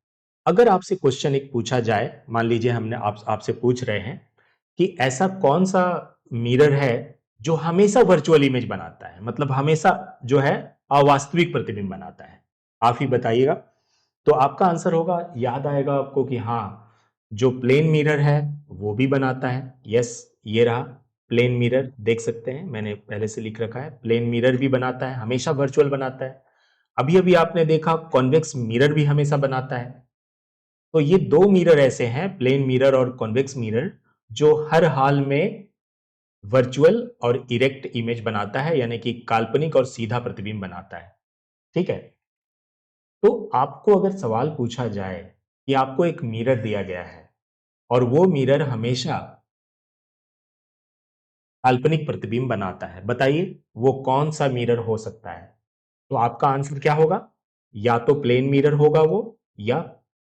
[SPEAKER 1] अगर आपसे क्वेश्चन एक पूछा जाए, मान लीजिए हमने आपसे पूछ रहे हैं कि ऐसा कौन सा मिरर है जो हमेशा वर्चुअल इमेज बनाता है, मतलब हमेशा जो है अवास्तविक प्रतिबिंब बनाता है, आप ही बताइएगा। तो आपका आंसर होगा, याद आएगा आपको कि हाँ, जो प्लेन मिरर है वो भी बनाता है। यस, ये रहा प्लेन मिरर, देख सकते हैं मैंने पहले से लिख रखा है, प्लेन मिरर भी बनाता है, हमेशा वर्चुअल बनाता है। अभी अभी आपने देखा कॉन्वेक्स मिरर भी हमेशा बनाता है। तो ये दो मिरर ऐसे हैं, प्लेन मिरर और कॉन्वेक्स मिरर, जो हर हाल में वर्चुअल और इरेक्ट इमेज बनाता है, यानी कि काल्पनिक और सीधा प्रतिबिंब बनाता है। ठीक है, तो आपको अगर सवाल पूछा जाए कि आपको एक मिरर दिया गया है और वो मिरर हमेशा काल्पनिक प्रतिबिंब बनाता है, बताइए वो कौन सा मिरर हो सकता है? तो आपका आंसर क्या होगा? या तो प्लेन मिरर होगा वो, या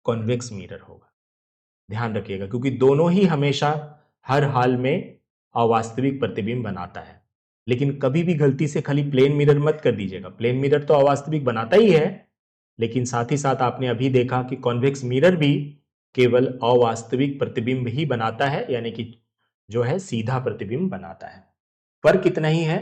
[SPEAKER 1] कॉन्वेक्स मिरर होगा। ध्यान रखिएगा, क्योंकि दोनों ही हमेशा हर हाल में अवास्तविक प्रतिबिंब बनाता है। लेकिन कभी भी गलती से खाली प्लेन मिरर मत कर दीजिएगा, प्लेन मिरर तो अवास्तविक बनाता ही है, लेकिन साथ ही साथ आपने अभी देखा कि कॉन्वेक्स मिरर भी केवल अवास्तविक प्रतिबिंब ही बनाता है, यानी कि जो है सीधा प्रतिबिंब बनाता है। फर्क इतना ही है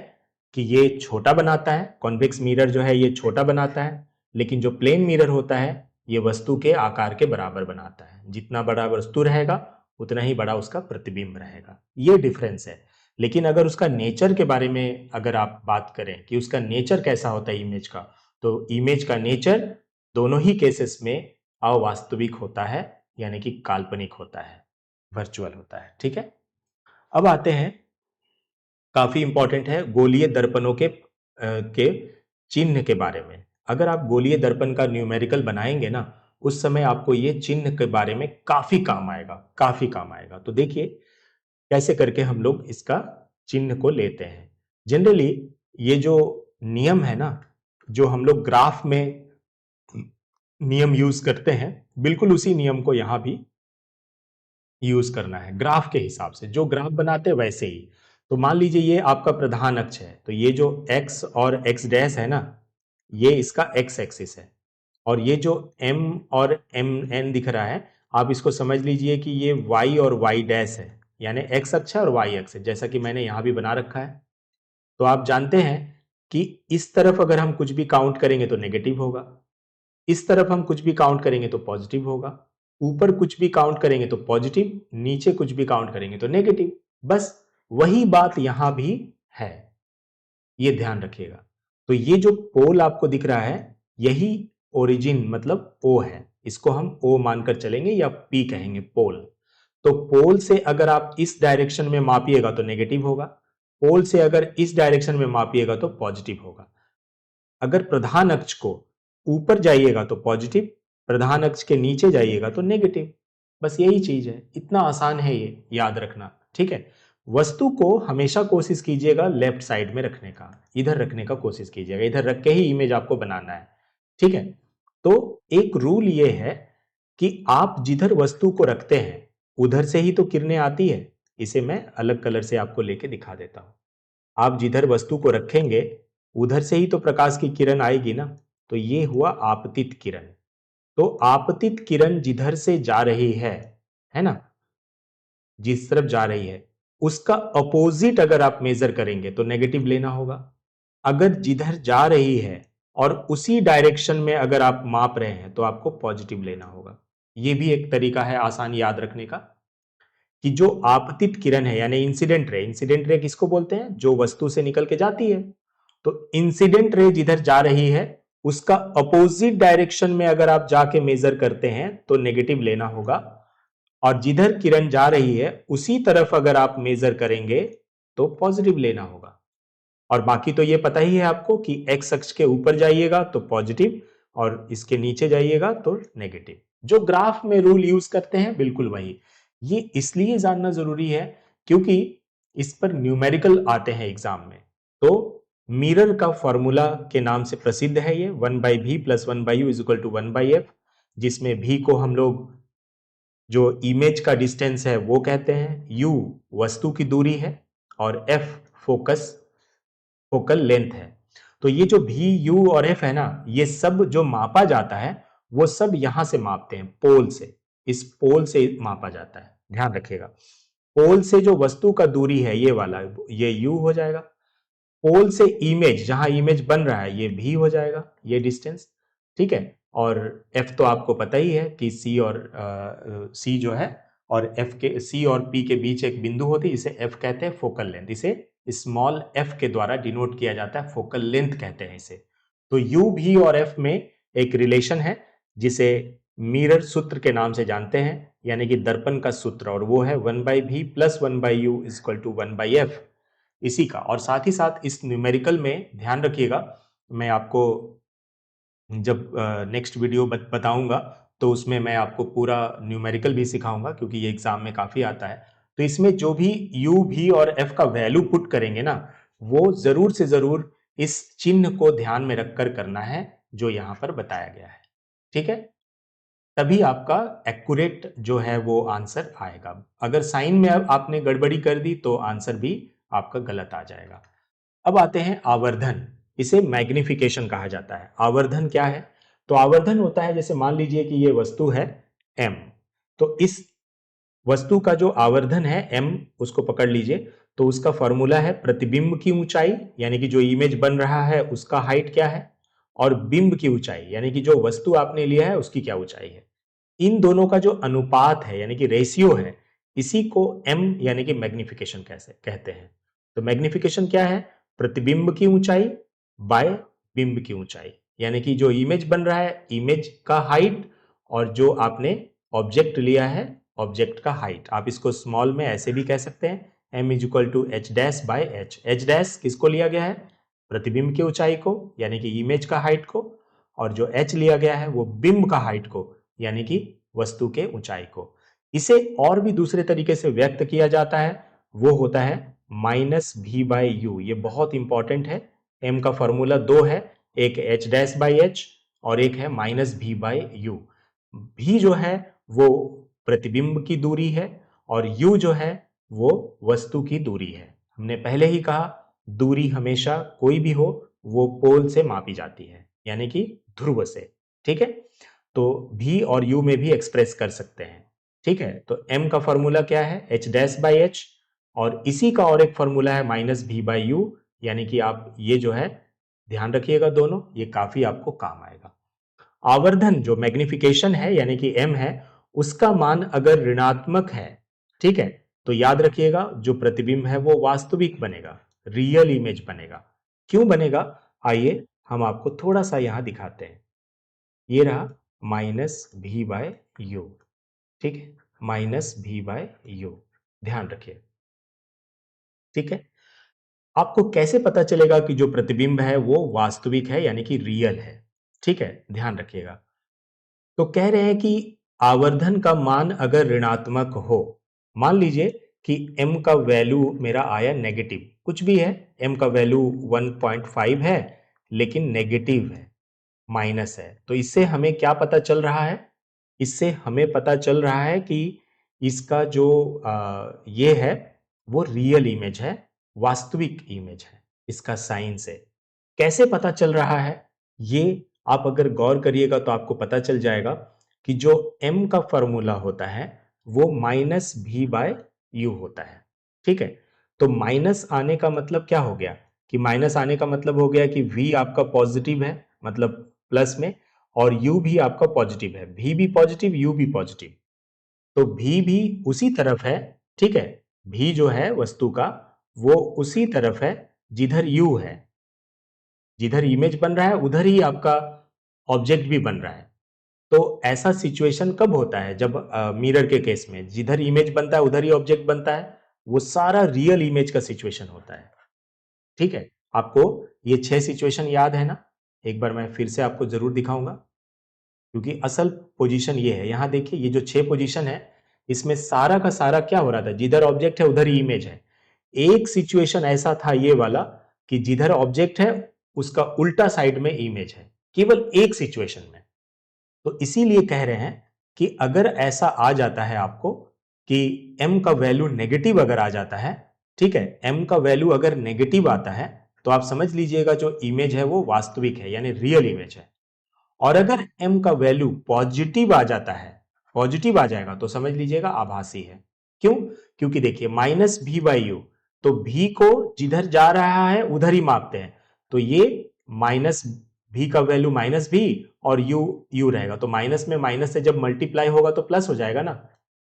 [SPEAKER 1] कि ये छोटा बनाता है, कॉन्वेक्स मिरर जो है ये छोटा बनाता है, लेकिन जो प्लेन मिरर होता है ये वस्तु के आकार के बराबर बनाता है। जितना बड़ा वस्तु रहेगा उतना ही बड़ा उसका प्रतिबिंब रहेगा, ये डिफरेंस है। लेकिन अगर उसका नेचर के बारे में अगर आप बात करें कि उसका नेचर कैसा होता है इमेज का, तो इमेज का नेचर दोनों ही केसेस में अवास्तविक होता है, यानी कि काल्पनिक होता है, वर्चुअल होता है। ठीक है, अब आते हैं, काफी इंपॉर्टेंट है गोलीय दर्पणों के चिन्ह के बारे में। अगर आप गोलीय दर्पण का न्यूमेरिकल बनाएंगे ना, उस समय आपको ये चिन्ह के बारे में काफी काम आएगा, काफी काम आएगा। तो देखिए कैसे करके हम लोग इसका चिन्ह को लेते हैं। जनरली ये जो नियम है ना, जो हम लोग ग्राफ में नियम यूज करते हैं, बिल्कुल उसी नियम को यहां भी यूज करना है, ग्राफ के हिसाब से जो ग्राफ बनाते हैं वैसे ही। तो मान लीजिए ये आपका प्रधान अक्ष है, तो ये जो x और x डैश है ना, ये इसका x एक्सिस है, और ये जो m और mn दिख रहा है, आप इसको समझ लीजिए कि ये y और y डैश है, यानी x अक्ष है और y अक्ष है, जैसा कि मैंने यहां भी बना रखा है। तो आप जानते हैं कि इस तरफ अगर हम कुछ भी काउंट करेंगे तो नेगेटिव होगा, इस तरफ हम कुछ भी काउंट करेंगे तो पॉजिटिव होगा, ऊपर कुछ भी काउंट करेंगे तो पॉजिटिव, नीचे कुछ भी काउंट करेंगे तो नेगेटिव। बस वही बात यहां भी है, ये ध्यान रखिएगा। तो ये जो पोल आपको दिख रहा है यही ओरिजिन मतलब O है, इसको हम O मानकर चलेंगे या P कहेंगे, पोल। तो पोल से अगर आप इस डायरेक्शन में मापिएगा तो नेगेटिव होगा, पोल से अगर इस डायरेक्शन में मापिएगा तो पॉजिटिव होगा। अगर प्रधान अक्ष को ऊपर जाइएगा तो पॉजिटिव, प्रधान अक्ष के नीचे जाइएगा तो नेगेटिव। बस यही चीज है, इतना आसान है ये याद रखना। ठीक है, वस्तु को हमेशा कोशिश कीजिएगा लेफ्ट साइड में रखने का, इधर रखने का कोशिश कीजिएगा, इधर रख के ही इमेज आपको बनाना है, ठीक है। तो एक रूल ये है कि आप जिधर वस्तु को रखते हैं उधर से ही तो किरणें आती है। इसे मैं अलग कलर से आपको लेके दिखा देता हूं। आप जिधर वस्तु को रखेंगे उधर से ही तो प्रकाश की किरण आएगी ना, तो ये हुआ आपतित किरण। तो आपतित किरण जिधर से जा रही है ना, जिस तरफ जा रही है उसका अपोजिट अगर आप मेजर करेंगे तो नेगेटिव लेना होगा। अगर जिधर जा रही है और उसी डायरेक्शन में अगर आप माप रहे हैं तो आपको पॉजिटिव लेना होगा। यह भी एक तरीका है आसान याद रखने का कि जो आपतित किरण है यानी इंसिडेंट रे किसको बोलते हैं, जो वस्तु से निकल के जाती है। तो इंसिडेंट रे जिधर जा रही है उसका अपोजिट डायरेक्शन में अगर आप जाके मेजर करते हैं तो नेगेटिव लेना होगा, और जिधर किरण जा रही है उसी तरफ अगर आप मेजर करेंगे तो पॉजिटिव लेना होगा। और बाकी तो ये पता ही है आपको कि एक्स अक्ष के ऊपर जाइएगा तो पॉजिटिव और इसके नीचे जाइएगा तो नेगेटिव। जो ग्राफ में रूल यूज करते हैं बिल्कुल वही। ये इसलिए जानना जरूरी है क्योंकि इस पर न्यूमेरिकल आते हैं एग्जाम में। तो मिरर का फॉर्मूला के नाम से प्रसिद्ध है ये 1/v + 1/u = 1/f, जिसमें v को हम लोग जो इमेज का डिस्टेंस है वो कहते हैं, u वस्तु की दूरी है और f फोकल लेंथ है। तो ये जो v, u और f है ना, ये सब जो मापा जाता है वो सब यहां से मापते हैं, पोल से। इस पोल से मापा जाता है, ध्यान रखिएगा। पोल से जो वस्तु का दूरी है ये वाला, ये u हो जाएगा। पोल से इमेज, जहां इमेज बन रहा है, ये v हो जाएगा, ये डिस्टेंस, ठीक है। और f तो आपको पता ही है कि c और c जो है, और f के c और p के बीच एक बिंदु होती है, इसे f कहते हैं फोकल लेंथ। इसे स्मॉल f के द्वारा डिनोट किया जाता है, फोकल लेंथ कहते हैं इसे। तो u, v और f में एक रिलेशन है जिसे मिरर सूत्र के नाम से जानते हैं, यानी कि दर्पण का सूत्र, और वो है 1/v + 1/u = 1/f इसी का। और साथ ही साथ इस न्यूमेरिकल में ध्यान रखिएगा, मैं आपको जब नेक्स्ट वीडियो बताऊंगा तो उसमें मैं आपको पूरा न्यूमेरिकल भी सिखाऊंगा, क्योंकि ये एग्जाम में काफी आता है। तो इसमें जो भी u, v और f का वैल्यू पुट करेंगे ना, वो जरूर से जरूर इस चिन्ह को ध्यान में रखकर करना है जो यहां पर बताया गया है, ठीक है। तभी आपका एक्यूरेट जो है वो आंसर आएगा। अगर साइन में आपने गड़बड़ी कर दी तो आंसर भी आपका गलत आ जाएगा। अब आते हैं आवर्धन। इसे मैग्निफिकेशन कहा जाता है। आवर्धन क्या है? तो आवर्धन होता है, जैसे मान लीजिए कि ये वस्तु है m, तो इस वस्तु का जो आवर्धन है m, उसको पकड़ लीजिए, तो उसका फॉर्मूला है प्रतिबिंब की ऊंचाई, यानी कि जो इमेज बन रहा है उसका हाइट क्या है, और बिंब की ऊंचाई, यानी कि जो वस्तु आपने लिया है उसकी क्या ऊंचाई है। इन दोनों का जो अनुपात है यानी कि रेशियो है, इसी को m यानी कि मैग्निफिकेशन कैसे कहते हैं। तो मैग्निफिकेशन क्या है? प्रतिबिंब की ऊंचाई बाय बिंब की ऊंचाई, यानी कि जो इमेज बन रहा है इमेज का हाइट, और जो आपने ऑब्जेक्ट लिया है ऑब्जेक्ट का हाइट। आप इसको स्मॉल में ऐसे भी कह सकते हैं, m = h' / h। h' किसको लिया गया है? प्रतिबिंब की ऊंचाई को, यानी कि इमेज का हाइट को, और जो h लिया गया है वो बिंब का हाइट को, यानी कि वस्तु के ऊंचाई को। इसे और भी दूसरे तरीके से व्यक्त किया जाता है, वो होता है -v/u। ये बहुत इंपॉर्टेंट है। m का फॉर्मूला दो है, एक h' h और एक है -v/u। v जो है वो प्रतिबिंब की दूरी है, और u जो है वो वस्तु की दूरी है। हमने पहले ही कहा, दूरी हमेशा कोई भी हो वो पोल से मापी जाती है, यानी कि ध्रुव से, ठीक है। तो v और u में भी एक्सप्रेस कर सकते हैं, ठीक है। तो m का फॉर्मूला क्या है? h'/h, और इसी का और एक फॉर्मूला है -v/u, यानी कि आप ये जो है ध्यान रखिएगा, दोनों ये काफी आपको काम आएगा। आवर्धन जो मैग्निफिकेशन है यानी कि m है, उसका मान अगर ऋणात्मक है, ठीक है, तो याद रखिएगा जो प्रतिबिंब है वो वास्तविक बनेगा, रियल इमेज बनेगा। क्यों बनेगा? आइए हम आपको थोड़ा सा यहां दिखाते हैं। ये रहा -v/u, ठीक है, -v/u, ध्यान रखिए, ठीक है। आपको कैसे पता चलेगा कि जो प्रतिबिंब है वो वास्तविक है यानी कि रियल है, ठीक है, ध्यान रखिएगा। तो कह रहे हैं कि आवर्धन का मान अगर ऋणात्मक हो, मान लीजिए कि m का वैल्यू मेरा आया नेगेटिव, कुछ भी है, m का वैल्यू 1.5 है लेकिन नेगेटिव है, माइनस है, तो इससे हमें क्या पता चल रहा है? इससे हमें पता चल रहा है कि इसका जो ये है वो रियल इमेज है, वास्तविक इमेज है, इसका साइन से। कैसे पता चल रहा है ये आप अगर गौर करिएगा तो आपको पता चल जाएगा कि जो m का फॉर्मूला होता है वो माइनस भी बाय यू होता है। ठीक है, तो माइनस आने का मतलब क्या हो गया कि माइनस आने का मतलब हो गया कि v आपका पॉजिटिव है, मतलब प्लस में, और u भी आपका पॉजिटिव है, v भी पॉजिटिव u भी पॉजिटिव, तो v भी उसी तरफ है। ठीक है, v जो है वस्तु का वो उसी तरफ है जिधर u है, जिधर इमेज बन रहा है उधर ही आपका ऑब्जेक्ट भी बन रहा है। तो ऐसा सिचुएशन कब होता है? जब मिरर के केस में जिधर इमेज बनता है उधर ही ऑब्जेक्ट बनता है, वो सारा रियल इमेज का सिचुएशन होता है। ठीक है, आपको ये 6 सिचुएशन याद है ना? एक बार मैं फिर से आपको जरूर दिखाऊंगा, क्योंकि असल पोजीशन ये है। यहां देखिए, ये जो 6 पोजीशन है इसमें सारा का सारा क्या हो रहा था, जिधर ऑब्जेक्ट है उधर ही इमेज है। एक सिचुएशन ऐसा था ये वाला कि जिधर ऑब्जेक्ट है उसका उल्टा साइड में इमेज है, केवल एक सिचुएशन में। तो इसीलिए कह रहे हैं कि अगर ऐसा आ जाता है आपको कि m का वैल्यू नेगेटिव अगर आ जाता है, ठीक है, m का वैल्यू अगर नेगेटिव आता है तो आप समझ लीजिएगा जो इमेज है वो वास्तविक है, यानी रियल इमेज है। और अगर m का वैल्यू पॉजिटिव आ जाता है, पॉजिटिव आ जाएगा तो समझ लीजिएगा आभासी है। क्यों? क्योंकि देखिए माइनस भी बाई यू, तो भी को जिधर जा रहा है उधर ही मापते हैं, तो ये माइनस भी का वैल्यू माइनस भी और यू रहेगा, तो माइनस में माइनस से जब मल्टीप्लाई होगा तो प्लस हो जाएगा ना,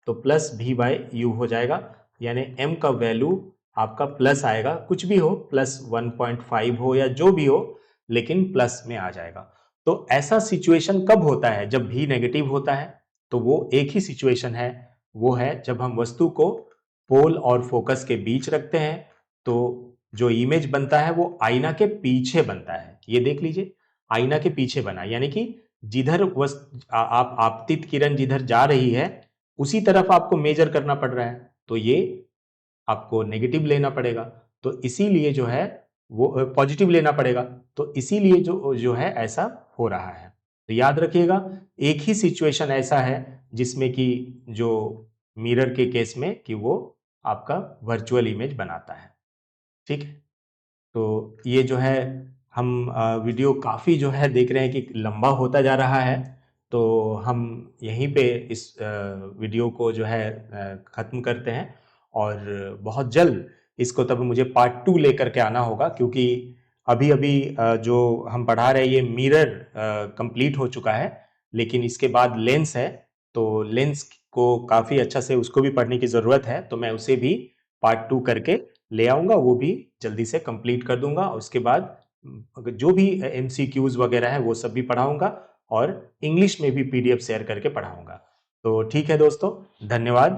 [SPEAKER 1] तो प्लस भी बाई यू हो जाएगा, यानी m का वैल्यू आपका प्लस आएगा, कुछ भी हो, प्लस 1.5 हो या जो भी हो, लेकिन प्लस में आ जाएगा। तो ऐसा सिचुएशन कब होता है? जब भी नेगेटिव होता है। तो वो एक ही सिचुएशन है, वो है जब हम वस्तु को पोल और फोकस के बीच रखते हैं, तो जो इमेज बनता है वो आईना के पीछे बनता है। ये देख लीजिए, आईना के पीछे बना, यानी कि जिधर आप आपतित किरण जिधर जा रही है उसी तरफ आपको मेजर करना पड़ रहा है, तो ये आपको नेगेटिव लेना पड़ेगा, तो इसीलिए जो है वो पॉजिटिव लेना पड़ेगा, तो इसीलिए जो जो है ऐसा हो रहा है। तो याद रखिएगा, एक ही सिचुएशन ऐसा है जिसमें कि जो मिरर के केस में कि वो आपका वर्चुअल इमेज बनाता है। ठीक है, तो ये जो है हम वीडियो काफ़ी जो है देख रहे हैं कि लंबा होता जा रहा है, तो हम यहीं पे इस वीडियो को जो है ख़त्म करते हैं, और बहुत जल्द इसको तब मुझे पार्ट 2 लेकर के आना होगा, क्योंकि अभी अभी जो हम पढ़ा रहे हैं ये मिरर कंप्लीट हो चुका है, लेकिन इसके बाद लेंस है, तो लेंस को काफ़ी अच्छा से उसको भी पढ़ने की ज़रूरत है, तो मैं उसे भी पार्ट 2 करके ले आऊँगा, वो भी जल्दी से कंप्लीट कर दूंगा। उसके बाद जो भी MCQs वगैरह है वो सब भी पढ़ाऊंगा, और इंग्लिश में भी PDF शेयर करके पढ़ाऊंगा। तो ठीक है दोस्तों, धन्यवाद।